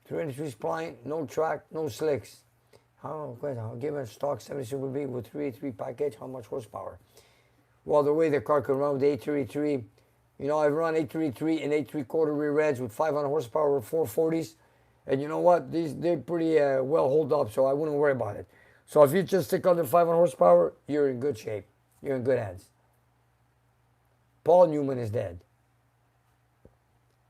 323 spline, no track, no slicks. Given stock 70 Suburban with 383 package, how much horsepower? Well, the way the car can run with the 833, you know, I've run 833 and 8.75 rear ends with 500 horsepower with 440s. And you know what? They're pretty well hold up, so I wouldn't worry about it. So if you just stick under 500 horsepower, you're in good shape. You're in good hands. Paul Newman is dead.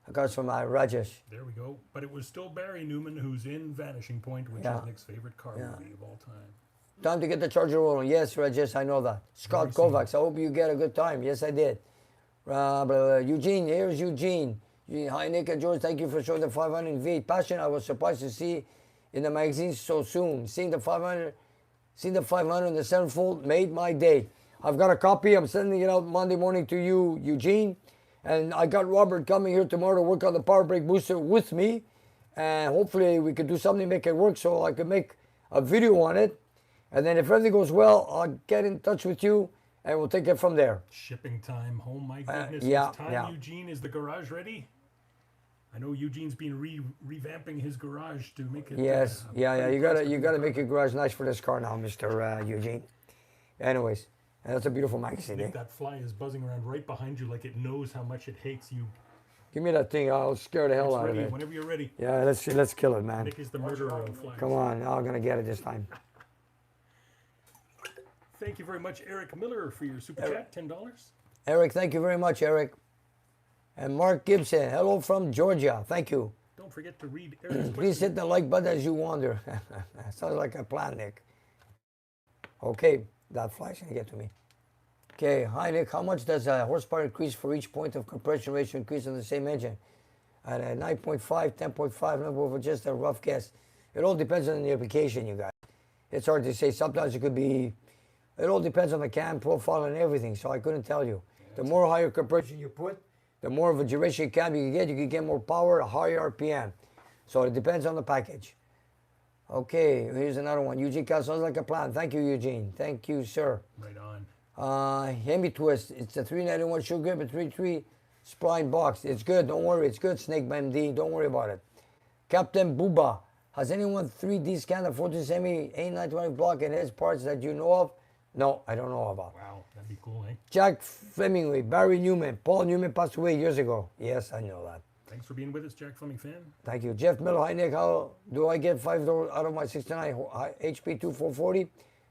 I got some Rajesh. There we go. But it was still Barry Newman who's in Vanishing Point, which is Nick's favorite car movie of all time. Time to get the charger rolling. Yes, Rajesh, I know that. Scott Kovacs, I hope you get a good time. Yes, I did. Eugene, here's Eugene. Hi, Nick and George. Thank you for showing the 500 V8 passion. I was surprised to see in the magazine so soon. Seeing the 500 in the 7-fold made my day. I've got a copy. I'm sending it out Monday morning to you, Eugene. And I got Robert coming here tomorrow to work on the power brake booster with me. And hopefully we could do something to make it work so I could make a video on it. And then if everything goes well, I'll get in touch with you and we'll take it from there. Shipping time. Oh my goodness. Eugene, is the garage ready? I know Eugene's been revamping his garage to make it. Yes, you gotta make your garage nice for this car now, Mr. Eugene. Anyways, and that's a beautiful magazine. Nick, that fly is buzzing around right behind you like it knows how much it hates you. Give me that thing. I'll scare the hell out of it. Whenever you're ready. Yeah, let's kill it, man. Nick is the murderer of flies. Come on, I'm gonna get it this time. Thank you very much, Eric Miller, for your super chat, $10. Eric, thank you very much, Eric. And Mark Gibson, hello from Georgia. Thank you. Don't forget to read Eric's Please hit the like button as you wander. Sounds like a plan, Nick. Okay, that fly's gonna get to me. Okay, hi Nick, how much does a horsepower increase for each point of compression ratio increase on the same engine? At a 9.5, 10.5, number for just a rough guess. It all depends on the application, you guys. It's hard to say. Sometimes it could be, it all depends on the cam profile and everything, so I couldn't tell you. The more higher compression you put, the more of a duration cam you can get more power, a higher RPM. So it depends on the package. Okay, here's another one. Eugene Cal sounds like a plan. Thank you, Eugene. Thank you, sir. Right on. Hemi Twist. It's a 391 shoe grip, a 3.3 spline box. It's good. Don't worry. It's good, Snake MD. Don't worry about it. Captain Booba. Has anyone 3D scanned the 14 semi A920 block and its parts that you know of? No, I don't know about. Wow, that'd be cool, eh? Jack Flemingway, Barry Newman. Paul Newman passed away years ago. Yes, I know that. Thanks for being with us, Jack Fleming fan. Thank you. Jeff Miller, hi Nick. How do I get 5 doors out of my 69 HP 2440?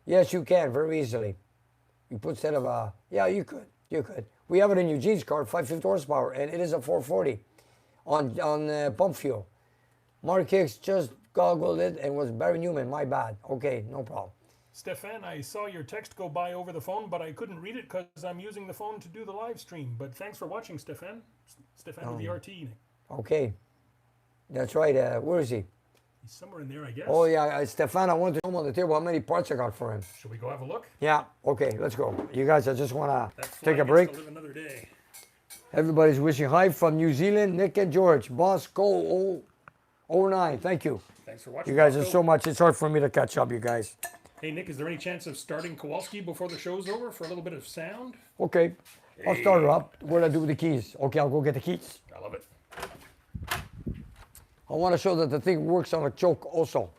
Yes, you can, very easily. You put instead of a, yeah, you could. We have it in Eugene's car, 550 horsepower, and it is a 440 on pump fuel. Mark Hicks just goggled it and was Barry Newman, my bad. Okay, no problem. Stefan, I saw your text go by over the phone, but I couldn't read it because I'm using the phone to do the live stream. But thanks for watching, Stefan. Stefan with the RT. Okay. That's right. Where is he? He's somewhere in there, I guess. Oh, yeah. Stefan, I wanted to know on the table how many parts I got for him. Should we go have a look? Yeah. Okay, let's go. You guys, I just want to take a gets break. to live another day. Everybody's wishing hi from New Zealand. Nick and George. Boss Cole 09. Thank you. Thanks for watching. You guys are so much. It's hard for me to catch up, you guys. Hey, Nick, is there any chance of starting Kowalski before the show's over for a little bit of sound? Okay. I'll start her up. What do I do with the keys? Okay, I'll go get the keys. I love it. I want to show that the thing works on a choke also.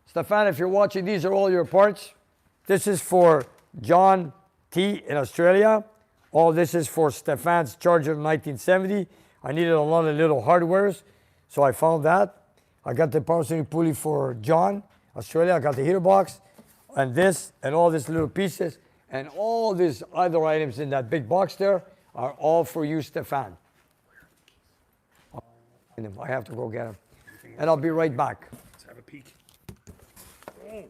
Stefan, if you're watching, these are all your parts. This is for John T. in Australia. All this is for Stefan's Charger 1970. I needed a lot of little hardwares, so I found that. I got the power steering pulley for John, Australia. I got the heater box, and this, and all these little pieces. And all these other items in that big box there are all for you, Stefan. I have to go get them. And I'll be right back. Let's have a peek. Oh,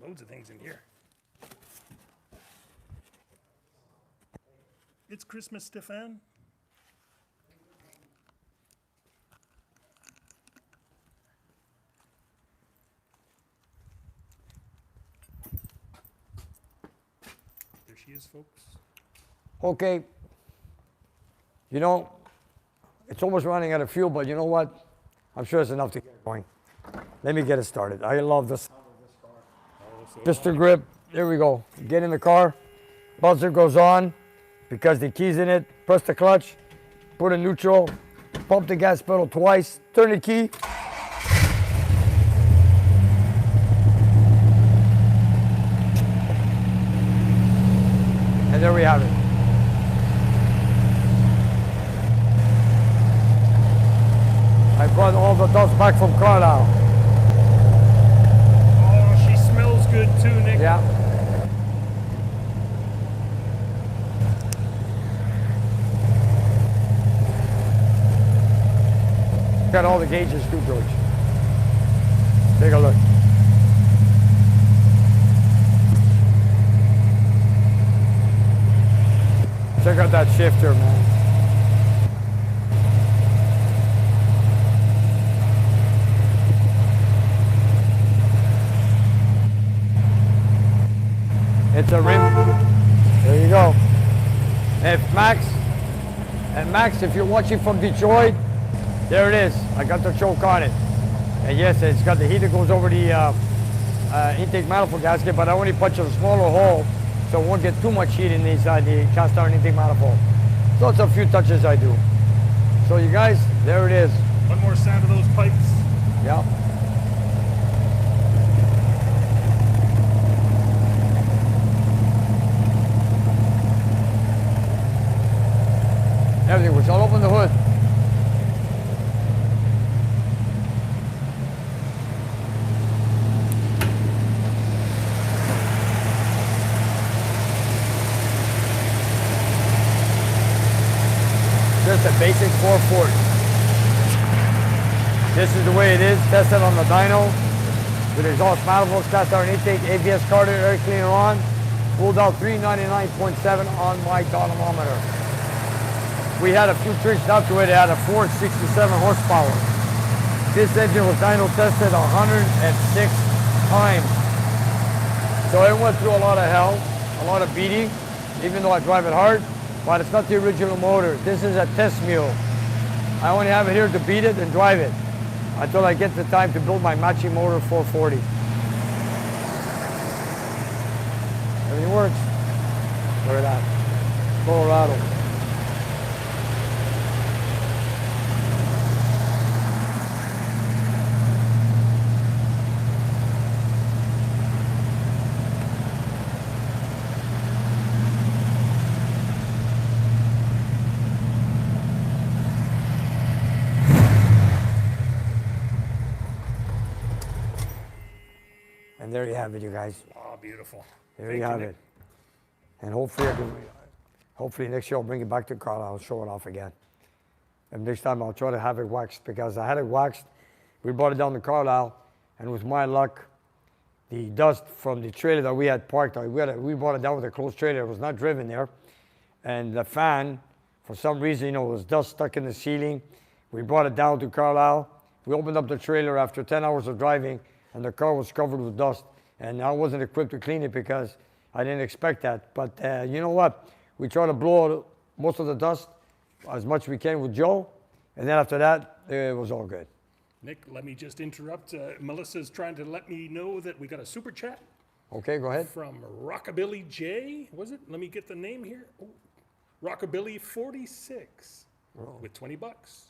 loads of things in here. It's Christmas, Stefan. There she is, folks. Okay. You know, it's almost running out of fuel, but you know what? I'm sure it's enough to get it going. Let me get it started. I love the sound of this car. Just a grip. There we go. Get in the car. Buzzer goes on because the key's in it. Press the clutch. Put in neutral. Pump the gas pedal twice. Turn the key. And there we have it. I brought all the dust back from Carlisle. Oh, she smells good too, Nick. Yeah. Got all the gauges too, George. Take a look. Check out that shifter, man. It's a rim. There you go. Max, if you're watching from Detroit, there it is. I got the choke on it. And yes, it's got the heat that goes over the intake manifold gasket, but I only punch a smaller hole so it won't get too much heat in inside the cast iron intake manifold. So it's a few touches I do. So you guys, there it is. One more sound of those pipes. Yeah. Everything was all open the hood. Just a basic 440. This is the way it is, tested on the dyno with exhaust manifolds, cast iron intake, ABS carter, air cleaner on, pulled out 399.7 on my dynamometer. We had a few tricks up to it. It had a 467 horsepower. This engine was dyno tested 106 times. So it went through a lot of hell, a lot of beating, even though I drive it hard. But it's not the original motor. This is a test mule. I only have it here to beat it and drive it until I get the time to build my matching motor 440. Everything works. Look at that. Colorado. And there you have it, you guys. Oh, beautiful. There you have it. And hopefully next year I'll bring it back to Carlisle. I'll show it off again. And next time I'll try to have it waxed because I had it waxed. We brought it down to Carlisle, and with my luck, the dust from the trailer that we had parked, we brought it down with a closed trailer. It was not driven there. And the fan, for some reason, there was dust stuck in the ceiling. We brought it down to Carlisle. We opened up the trailer after 10 hours of driving, and the car was covered with dust. And I wasn't equipped to clean it because I didn't expect that. But you know what? We try to blow out most of the dust as much as we can with Joe. And then after that, it was all good. Nick, let me just interrupt. Melissa's trying to let me know that we got a super chat Okay, go ahead. from Rockabilly J. Was it? Let me get the name here. Oh, Rockabilly 46 with $20.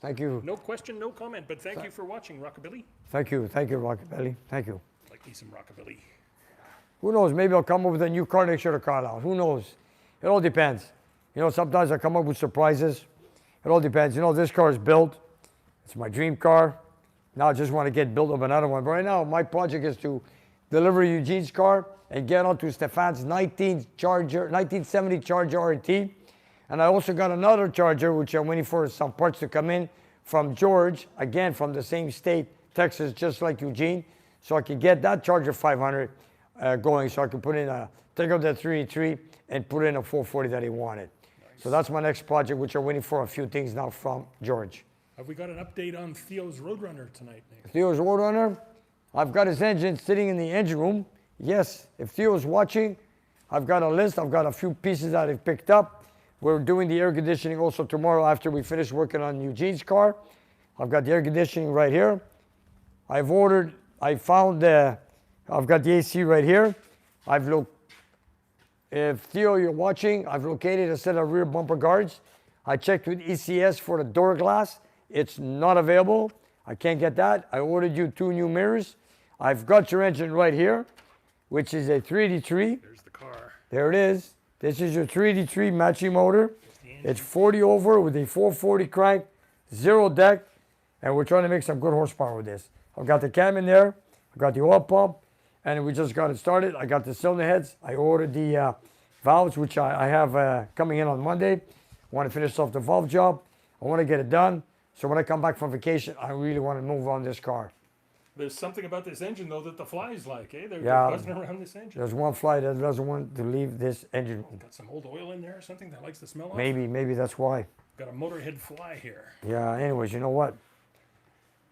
Thank you. No question, no comment, but thank you for watching, Rockabilly. Thank you, Rockabilly. Thank you. Like me some Rockabilly. Who knows? Maybe I'll come up with a new car next year to Carlisle. Who knows? It all depends. You know, sometimes I come up with surprises. It all depends. You know, this car is built. It's my dream car. Now I just want to get built up another one. But right now, my project is to deliver Eugene's car and get onto Stefan's 1970 Charger RT. And I also got another Charger, which I'm waiting for some parts to come in from George, again from the same state, Texas, just like Eugene. So I can get that Charger 500 going, so I can put in take out that 383 and put in a 440 that he wanted. Nice. So that's my next project, which I'm waiting for a few things now from George. Have we got an update on Theo's Roadrunner tonight, Nick? Theo's Roadrunner, I've got his engine sitting in the engine room. Yes, if Theo's watching, I've got a list. I've got a few pieces that I've picked up. We're doing the air conditioning also tomorrow after we finish working on Eugene's car. I've got the air conditioning right here. I've got the AC right here. If Theo, you're watching, I've located a set of rear bumper guards. I checked with ECS for the door glass. It's not available. I can't get that. I ordered you 2 new mirrors. I've got your engine right here, which is a 383. There's the car. There it is. This is your 383 matching motor. It's 40 over with a 440 crank, 0 deck, and we're trying to make some good horsepower with this. I've got the cam in there. I've got the oil pump, and we just got it started. I got the cylinder heads. I ordered the valves, which I have coming in on Monday. I want to finish off the valve job. I want to get it done. So when I come back from vacation, I really want to move on this car. There's something about this engine, though, that the flies like, eh? They're buzzing around this engine. There's one fly that doesn't want to leave this engine room. Got some old oil in there or something that likes the smell of? Maybe that's why. Got a motorhead fly here. Yeah, anyways, you know what?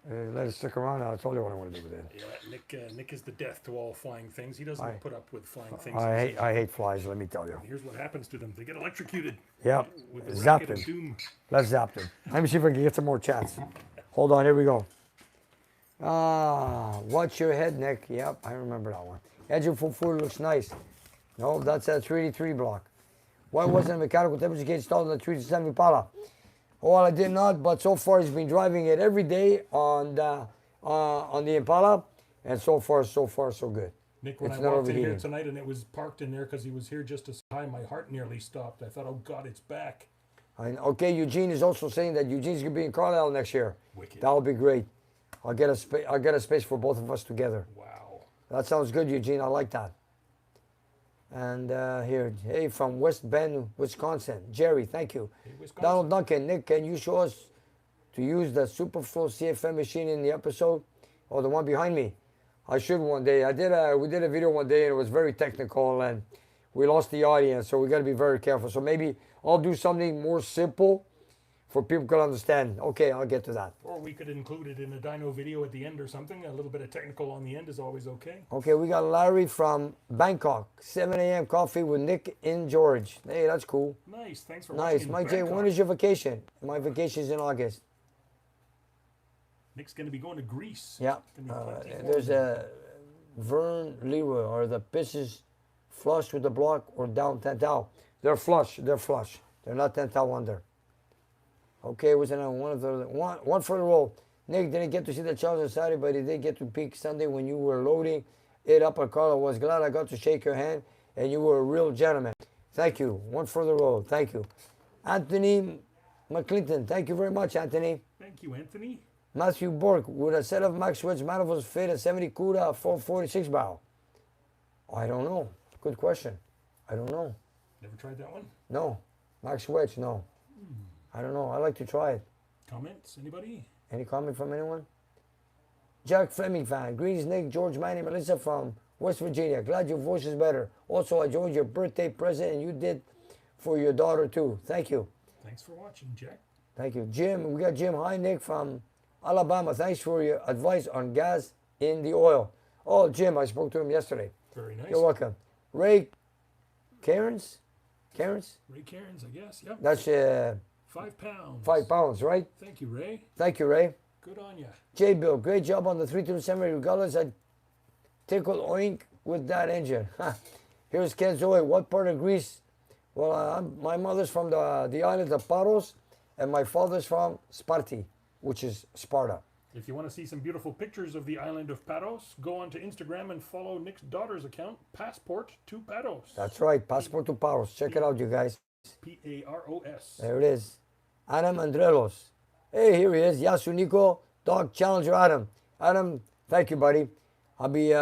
Let it stick around. I told you what I want to do with it. Yeah, Nick is the death to all flying things. He doesn't put up with flying things. I hate flies, let me tell you. Here's what happens to them. They get electrocuted. Yep, With the zap racket them. of doom. Let's zap them. Let me see if I can get some more chats. Hold on, here we go. Watch your head, Nick. Yep, I remember that one. Engine 440 looks nice. No, that's a 383 block. Why wasn't a mechanical temperature gauge installed in the 370 Impala? Well, I did not, but so far he's been driving it every day on the Impala, and so far so good. Nick, when It's I not walked in here overheating. tonight and it was parked in there because he was here just to say hi, my heart nearly stopped. I thought, oh God, it's back. Okay, Eugene is also saying that Eugene's gonna be in Carlisle next year. Wicked. That would be great. I'll get a space for both of us together. Wow. That sounds good, Eugene. I like that. And here, hey, from West Bend, Wisconsin, Jerry, thank you. Hey, Wisconsin. Donald Duncan, Nick, can you show us to use the Superflow CFM machine in the episode, or the one behind me? I should one day. We did a video one day, and it was very technical, and we lost the audience, so we got to be very careful. So maybe I'll do something more simple for people to understand. Okay, I'll get to that. Or we could include it in a dyno video at the end or something. A little bit of technical on the end is always okay. Okay, we got Larry from Bangkok. 7 a.m. coffee with Nick in George. Hey, that's cool. Nice. Thanks for Nice. watching. Mike J, when is your vacation? My vacation's in August. Nick's going to be going to Greece. Yeah. It's gonna be plenty There's warm. a Vern Leroy. Are the pieces flush with the block or down 10 thou? They're flush. They're flush. They're not 10 thou under. Okay, was another one for the roll. Nick didn't get to see the challenge on Saturday, but he did get to peek Sunday when you were loading it up at Carlisle. Was glad I got to shake your hand, and you were a real gentleman. Thank you. One for the roll. Thank you. Anthony McClinton. Thank you very much, Anthony. Thank you, Anthony. Matthew Bork, would a set of Max Switch manifolds fit a 70 CUDA 446 barrel? I don't know. Good question. I don't know. Never tried that one? No. Max Switch, no. I don't know. I'd like to try it. Comments? Anybody? Any comment from anyone? Jack Fleming fan. Greetings, Nick, George, Manny, Melissa from West Virginia. Glad your voice is better. Also, I enjoyed your birthday present, and you did for your daughter, too. Thank you. Thanks for watching, Jack. Thank you. Jim, we got Jim. Hi, Nick from Alabama. Thanks for your advice on gas in the oil. Oh, Jim, I spoke to him yesterday. Very nice. You're welcome. Ray Cairns? Ray Cairns, I guess. Yep. That's 5 pounds. 5 pounds, right? Thank you, Ray. Thank you, Ray. Good on you. J. Bill, great job on the 327. Regardless, I tickle oink with that engine. Here's Ken Zoe. What part of Greece? Well, my mother's from the island of Paros, and my father's from Sparti, which is Sparta. If you want to see some beautiful pictures of the island of Paros, go onto Instagram and follow Nick's daughter's account, Passport to Paros. That's right, Passport to Paros. Check it out, you guys. Paros. There it is. Adam Andrelos. Hey, here he is. Yasu Nico, Dog Challenger Adam. Adam, thank you, buddy. I'll be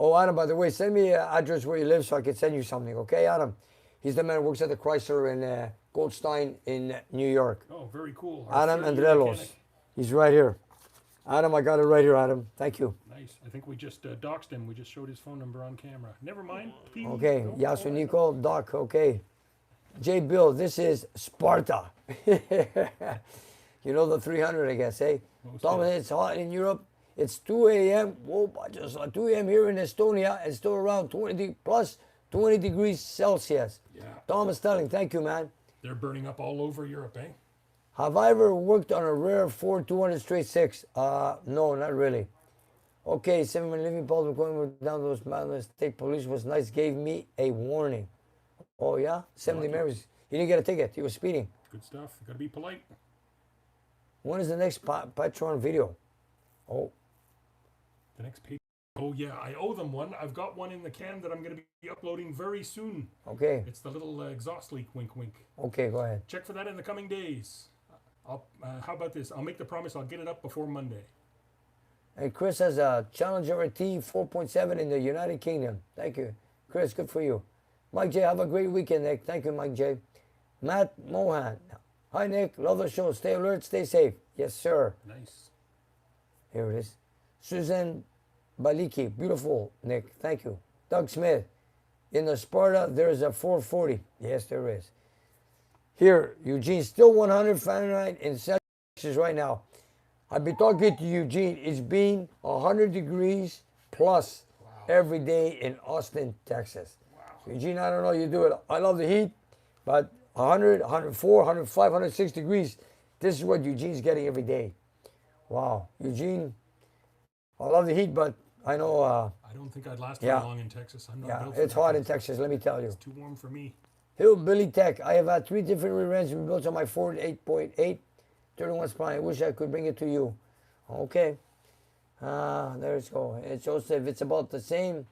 Oh, Adam, by the way, send me an address where you live so I can send you something, okay, Adam? He's the man who works at the Chrysler in Goldstein in New York. Oh, very cool. Our Adam 30-year Andrelos. mechanic. He's right here. Adam, I got it right here, Adam. Thank you. Nice. I think we just doxed him. We just showed his phone number on camera. Never mind. Please Okay, don't Yasu call Nico, Doc, okay. J. Bill, this is Sparta. You know the 300, I guess, eh? Most Tom, days. it's hot in Europe. It's 2 a.m. Whoa, I just saw 2 a.m. here in Estonia. It's still around 20 degrees Celsius. Yeah. Thomas Stelling, thank you, man. They're burning up all over Europe, eh? Have I ever worked on a rare Ford 200 straight six? No, not really. Okay, 7 living public going down those mountains. State police was nice, gave me a warning. Oh, yeah? 70 Lucky. members. He didn't get a ticket. He was speeding. Good stuff. You gotta be polite. When is the next Patreon video? Oh, The next page. Oh yeah, I owe them one. I've got one in the can that I'm gonna be uploading very soon. okay. It's the little exhaust leak. Wink, wink. Okay, go ahead. Check for that in the coming days. How about this? I'll make the promise. I'll get it up before Monday. And Chris has a Challenger T 4.7 in the United Kingdom. Thank you. Chris, good for you. Mike J, have a great weekend, Nick. Thank you, Mike J. Matt Mohan. Hi, Nick. Love the show. Stay alert, stay safe. Yes, sir. Nice. Here it is. Susan Baliki. Beautiful, Nick. Thank you. Doug Smith. In the Sparta, there's a 440. Yes, there is. Here, Eugene, still 100 Fahrenheit in Celsius right now. I've been talking to Eugene. It's been 100 degrees plus every day in Austin, Texas. Wow. Eugene, I don't know, you do it. I love the heat, but 100, 104, 105, 106 degrees, this is what Eugene's getting every day. Wow. Eugene, I love the heat, but I know, I don't think I'd last yeah. very long in Texas. I'm not yeah, built for it's hot in Texas. Texas, let me tell you. It's too warm for me. Hillbilly Tech. I have had 3 different rear ends rebuilt on my Ford 8.8, 31 spine. I wish I could bring it to you. Okay. There it goes. It's Joseph. It's about the same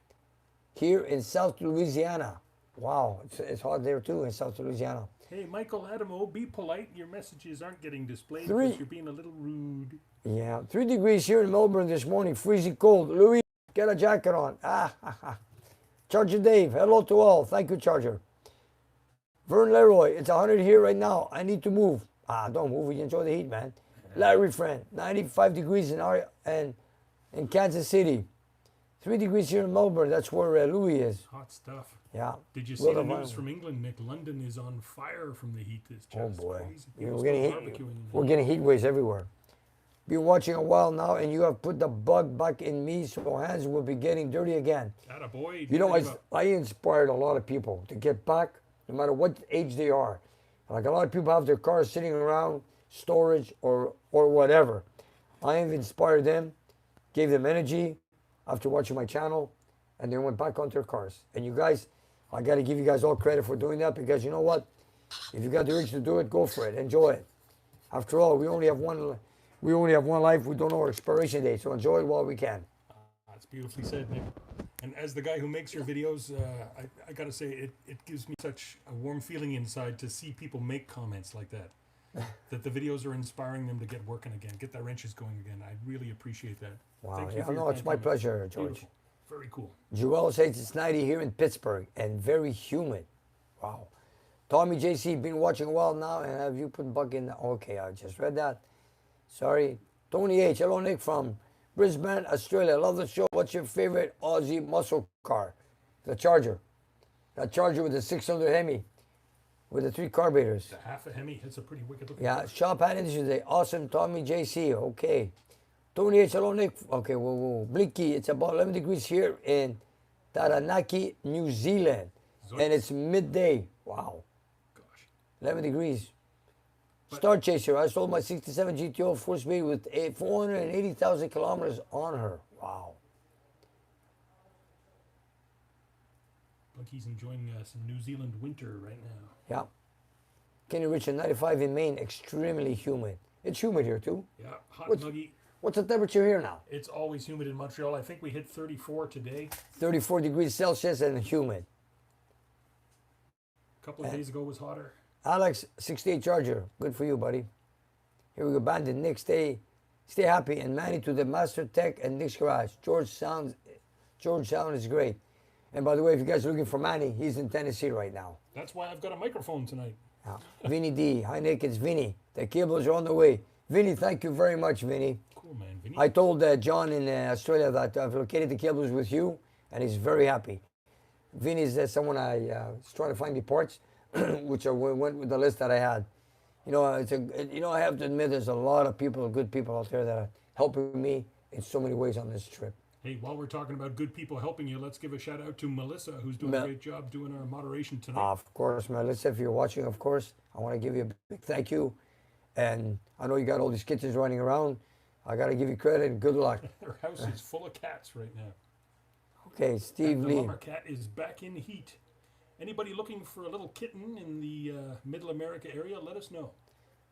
here in South Louisiana. Wow, it's hot there too in South Louisiana. Hey, Michael Adamo, be polite. Your messages aren't getting displayed 3. because you're being a little rude. Yeah, 3 degrees here in Melbourne this morning, freezing cold. Louis, get a jacket on. Charger Dave, hello to all. Thank you, Charger. Vern Leroy, it's 100 here right now. I need to move. Don't move. We enjoy the heat, man. Larry Friend, 95 degrees in Kansas City. 3 degrees here in Melbourne. That's where Louis is. Hot stuff. Yeah. Did you see Well, the the news violence. from England, Nick? London is on fire from the heat. It's just Oh boy, crazy. we're People getting still heat. barbecuing in We're there. getting heat waves everywhere. Been watching a while now, and you have put the bug back in me, so hands will be getting dirty again. Attaboy, You know, never give up. I inspired a lot of people to get back, no matter what age they are. Like a lot of people have their cars sitting around, storage or whatever. I have inspired them, gave them energy after watching my channel, and they went back on their cars. And you guys, I got to give you guys all credit for doing that, because you know what? If you got the urge to do it, go for it. Enjoy it. After all, we only have one life. We don't know our expiration date, so enjoy it while we can. That's beautifully said, Nick. And as the guy who makes your videos, I got to say, it gives me such a warm feeling inside to see people make comments like that. That the videos are inspiring them to get working again, get their wrenches going again. I really appreciate that. Wow, Thank you yeah, for your no, it's kind my comments. pleasure, George. Beautiful. Very cool. Joel says it's 90 here in Pittsburgh and very humid. Wow. Tommy JC, been watching a while now, and have you put bug in? Okay, I just read that. Sorry. Tony H, hello Nick from Brisbane, Australia. Love the show. What's your favorite Aussie muscle car? The Charger. That Charger with the 600 Hemi with the 3 carburetors. The half a Hemi, it's a pretty wicked looking Yeah, car. Shop Hat Industries Day. Awesome, Tommy JC. Okay. Tony H, hello Nick. Okay, whoa. Blinky, it's about 11 degrees here in Taranaki, New Zealand. Zoinks. And it's midday. Wow. Gosh. 11 degrees. Star Chaser, I sold my 67 GTO 4-speed with 480,000 kilometers on her. Wow. He's enjoying some New Zealand winter right now. Yeah. Kenny Richard, 95 in Maine, extremely humid. It's humid here too. Yeah, hot What's- and muggy. What's the temperature here now? It's always humid in Montreal. I think we hit 34 today. 34 degrees Celsius and humid. A couple of days ago was hotter. Alex, 68 Charger. Good for you, buddy. Here we go. Bandit Nick, stay happy. And Manny to the Master Tech and Nick's Garage. George Georgetown is great. And by the way, if you guys are looking for Manny, he's in Tennessee right now. That's why I've got a microphone tonight. Yeah. Vinny D. Hi, Nick. It's Vinny. The cables are on the way. Vinny, thank you very much, Vinny. Cool, man. Vinny. I told John in Australia that I've located the cables with you, and he's very happy. Vinny is someone I was trying to find me parts, which I went with the list that I had. You know, I have to admit, there's a lot of people, good people out there that are helping me in so many ways on this trip. Hey, while we're talking about good people helping you, let's give a shout out to Melissa, who's doing a great job doing our moderation tonight. Of course, Melissa, if you're watching, of course, I want to give you a big thank you. And I know you got all these kittens running around. I got to give you credit and good luck. Their house is full of cats right now. Okay, Steve The Lee. mama cat is back in heat. Anybody looking for a little kitten in the Middle America area, let us know.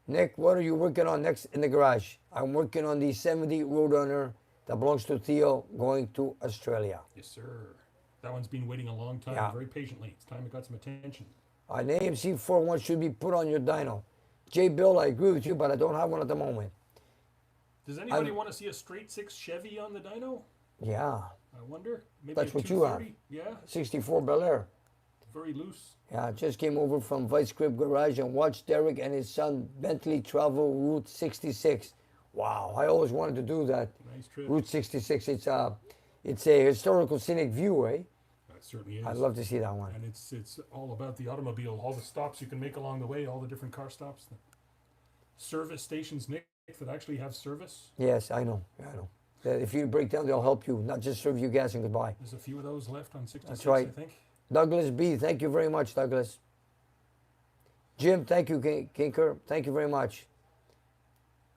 Nick, what are you working on next in the garage? I'm working on the 70 Roadrunner that belongs to Theo going to Australia. Yes, sir. That one's been waiting a long time, Yeah. very patiently. It's time it got some attention. An AMC 41 should be put on your dyno. J. Bill, I agree with you, but I don't have one at the moment. Does anybody want to see a straight six Chevy on the dyno? Yeah, I wonder. Maybe That's a what you have. 230? Yeah, 64 Bel Air. very loose. Yeah, I just came over from Vice Grip Garage and watched Derek and his son Bentley travel Route 66. Wow, I always wanted to do that. Nice trip. Route 66, it's a historical scenic view, eh? That certainly is. I'd love to see that one. And it's all about the automobile, all the stops you can make along the way, all the different car stops. The service stations, Nick, that actually have service. Yes, I know. Yeah, I know. If you break down, they'll help you, not just serve you gas and goodbye. There's a few of those left on 66, That's right. I think. Douglas B, thank you very much, Douglas. Jim, thank you, Kinker. Thank you very much.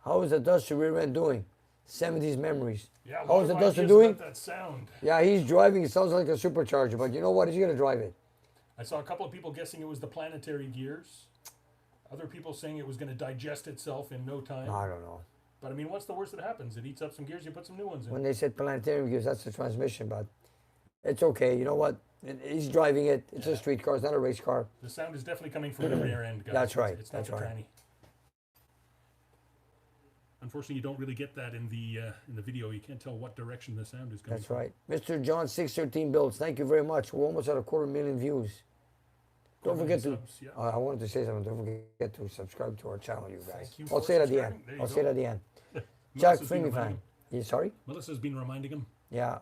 How is the Duster rear end doing? 70s memories. Yeah, a How lot is of the Duster ideas doing? about that sound. Yeah, he's driving. It sounds like a supercharger, but you know what? He's going to drive it. I saw a couple of people guessing it was the planetary gears. Other people saying it was going to digest itself in no time. I don't know. But I mean, what's the worst that happens? It eats up some gears, you put some new ones in. When they said planetarium gears, that's the transmission, but it's okay. You know what? He's driving it. It's a street car. It's not a race car. The sound is definitely coming from the rear end, guys. That's right. It's not That's the right. tranny. Unfortunately, you don't really get that in the video. You can't tell what direction the sound is coming That's from. right. Mr. John 613 builds. Thank you very much. We're almost at 250,000 views. Don't forget to. Subs, yeah. I wanted to say something. Don't forget to subscribe to our channel, you guys. Thank you I'll for say it at the end. subscribing. There you I'll go. say it at the end. Jack Melissa's been Freeman reminding fan. You sorry? Melissa's been reminding him. Yeah.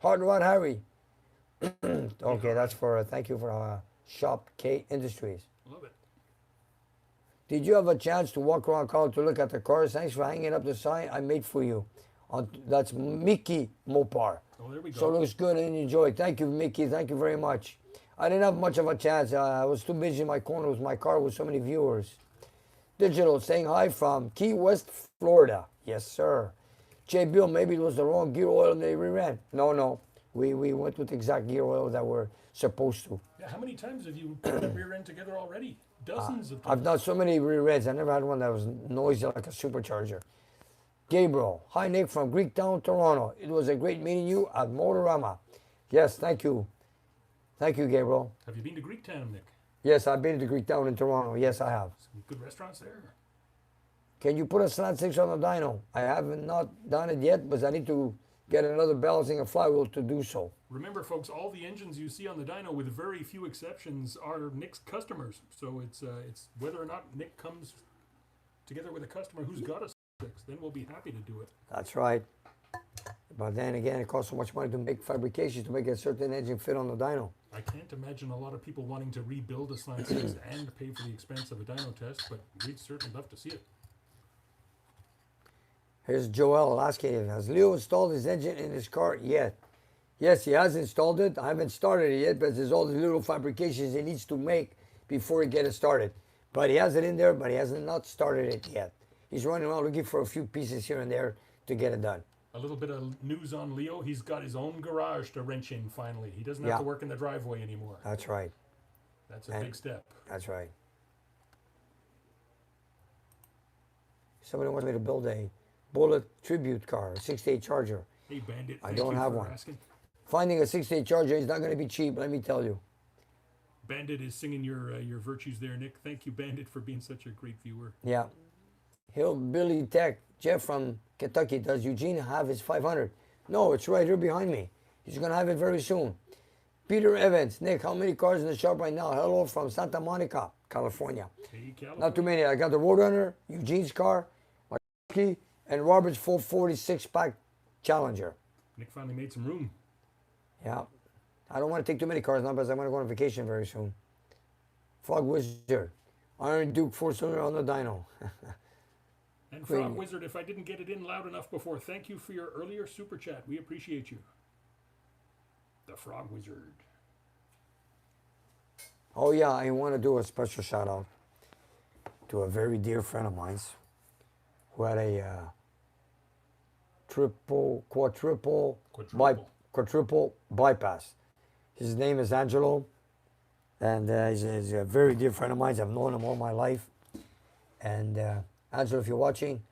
Hard Rod Harry. Okay, that's for thank you for Shop K Industries. Love it. Did you have a chance to walk around Carlisle to look at the cars? Thanks for hanging up the sign I made for you. That's Mickey Mopar. Oh, there we go. So it looks good and enjoy. Thank you, Mickey. Thank you very much. I didn't have much of a chance. I was too busy in my corner with my car with so many viewers. Digital saying hi from Key West, Florida. Yes, sir. J. Bill, maybe it was the wrong gear oil and they reran. No. We went with the exact gear oil that we're supposed to. Yeah, how many times have you put the rear end together already? Dozens of times. I've done so many rear ends. I never had one that was noisy like a supercharger. Gabriel, hi Nick from Greektown, Toronto. It was a great meeting you at Motorama. Yes, thank you. Thank you, Gabriel. Have you been to Greektown, Nick? Yes, I've been to Greektown in Toronto. Yes, I have. Some good restaurants there. Can you put a slant 6 on the dyno? I haven't not done it yet, but I need to get another balancing and flywheel to do so. Remember, folks, all the engines you see on the dyno, with very few exceptions, are Nick's customers. So it's whether or not Nick comes together with a customer who's got a 6, then we'll be happy to do it. That's right. But then again, it costs so much money to make fabrications to make a certain engine fit on the dyno. I can't imagine a lot of people wanting to rebuild a Slant 6 and pay for the expense of a dyno test, but we'd certainly love to see it. Here's Joel asking, has Leo installed his engine in his car yet? Yes, he has installed it. I haven't started it yet, but there's all the little fabrications he needs to make before he gets it started. But he has it in there, but he hasn't not started it yet. He's running around looking for a few pieces here and there to get it done. A little bit of news on Leo. He's got his own garage to wrench in finally. He doesn't have to work in the driveway anymore. That's right. That's a big step. That's right. Somebody wants me to build a Bullet tribute car, a 68 Charger. Hey, Bandit. I thank don't you have for one. asking. Finding a 68 Charger is not going to be cheap, let me tell you. Bandit is singing your virtues there, Nick. Thank you, Bandit, for being such a great viewer. Yeah. Hillbilly Tech, Jeff from Kentucky, does Eugene have his 500? No, it's right here behind me. He's going to have it very soon. Peter Evans, Nick, how many cars in the shop right now? Hello from Santa Monica, California. Hey, California. Not too many. I got the Roadrunner, Eugene's car, my Kowalski, and Robert's 446-pack Challenger. Nick finally made some room. Yeah. I don't want to take too many cars now because I'm going to go on vacation very soon. Frog Wizard. Iron Duke 4-cylinder on the dyno. And Frog Wizard, if I didn't get it in loud enough before, thank you for your earlier super chat. We appreciate you. The Frog Wizard. Oh yeah, I want to do a special shout out to a very dear friend of mine who had a quadruple bypass. His name is Angelo, and he's a very dear friend of mine. I've known him all my life. And Angelo, if you're watching,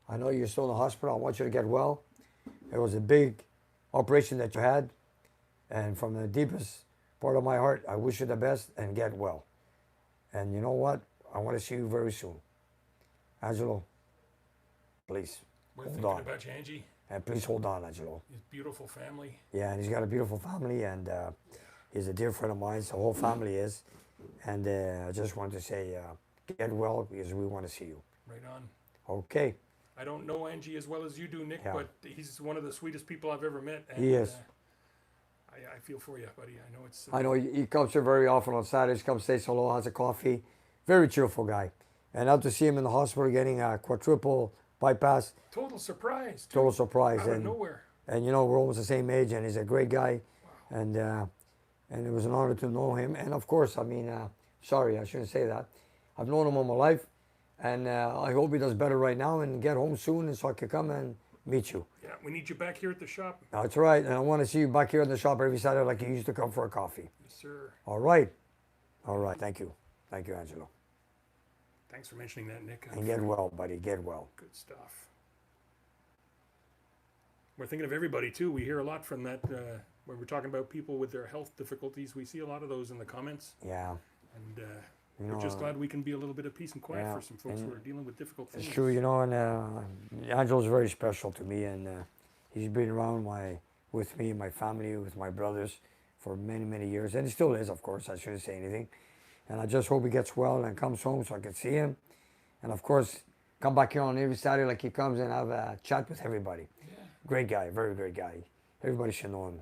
I know you're still in the hospital. I want you to get well. It was a big operation that you had. And from the deepest part of my heart, I wish you the best and get well. And you know what? I want to see you very soon. Angelo, please, We're hold thinking on. about you, Angie. And please hold on, Angelo. His beautiful family. Yeah, and he's got a beautiful family, and he's a dear friend of mine. So the whole family is. And I just wanted to say, get well because we want to see you. Right on. Okay. I don't know Angie as well as you do, Nick, Yeah. but he's one of the sweetest people I've ever met. And, He is. I feel for you, buddy. I know it's. I know he comes here very often on Saturdays, comes say hello, has a coffee. Very cheerful guy. And out to see him in the hospital getting a quadruple bypass, Total surprise. Too. total surprise. Out of nowhere. And you know, we're almost the same age, and he's a great guy. And it was an honor to know him. And of course, I mean, sorry, I shouldn't say that. I've known him all my life, and I hope he does better right now and get home soon, and so I can come and meet you. Yeah, we need you back here at the shop. That's right, and I want to see you back here in the shop every Saturday like you used to come for a coffee. Yes, sir. All right. All right, thank you. Thank you, Angelo. Thanks for mentioning that, Nick. And get well, buddy, get well. Good stuff. We're thinking of everybody, too. We hear a lot from that when we're talking about people with their health difficulties. We see a lot of those in the comments. Yeah. And You we're know, just glad we can be a little bit of peace and quiet yeah, for some folks and who are dealing with difficult things. It's true, you know, and Angelo's very special to me, and he's been around with me, my family, with my brothers for many, many years, and he still is, of course. I shouldn't say anything. And I just hope he gets well and comes home so I can see him. And of course, come back here on every Saturday like he comes and have a chat with everybody. Yeah. Great guy, very great guy. Everybody should know him.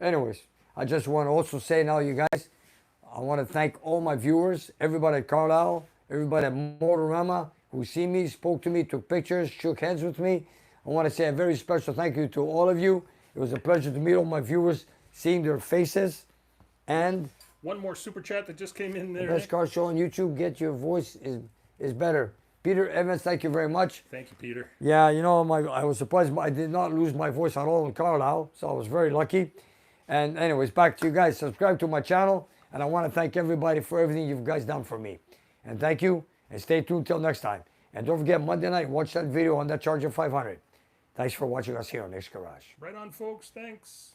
Anyways, I just want to also say now, you guys, I want to thank all my viewers, everybody at Carlisle, everybody at Motorama who see me, spoke to me, took pictures, shook hands with me. I want to say a very special thank you to all of you. It was a pleasure to meet all my viewers, seeing their faces. And one more super chat that just came in there. the best car show on YouTube, Get Your Voice is better. Peter Evans, thank you very much. Thank you, Peter. Yeah, you know, I was surprised. I did not lose my voice at all in Carlisle, so I was very lucky. And anyways, back to you guys. Subscribe to my channel. And I want to thank everybody for everything you guys done for me. And thank you, and stay tuned till next time. And don't forget, Monday night, watch that video on that Charger 500. Thanks for watching us here on Nick's Garage. Right on, folks. Thanks.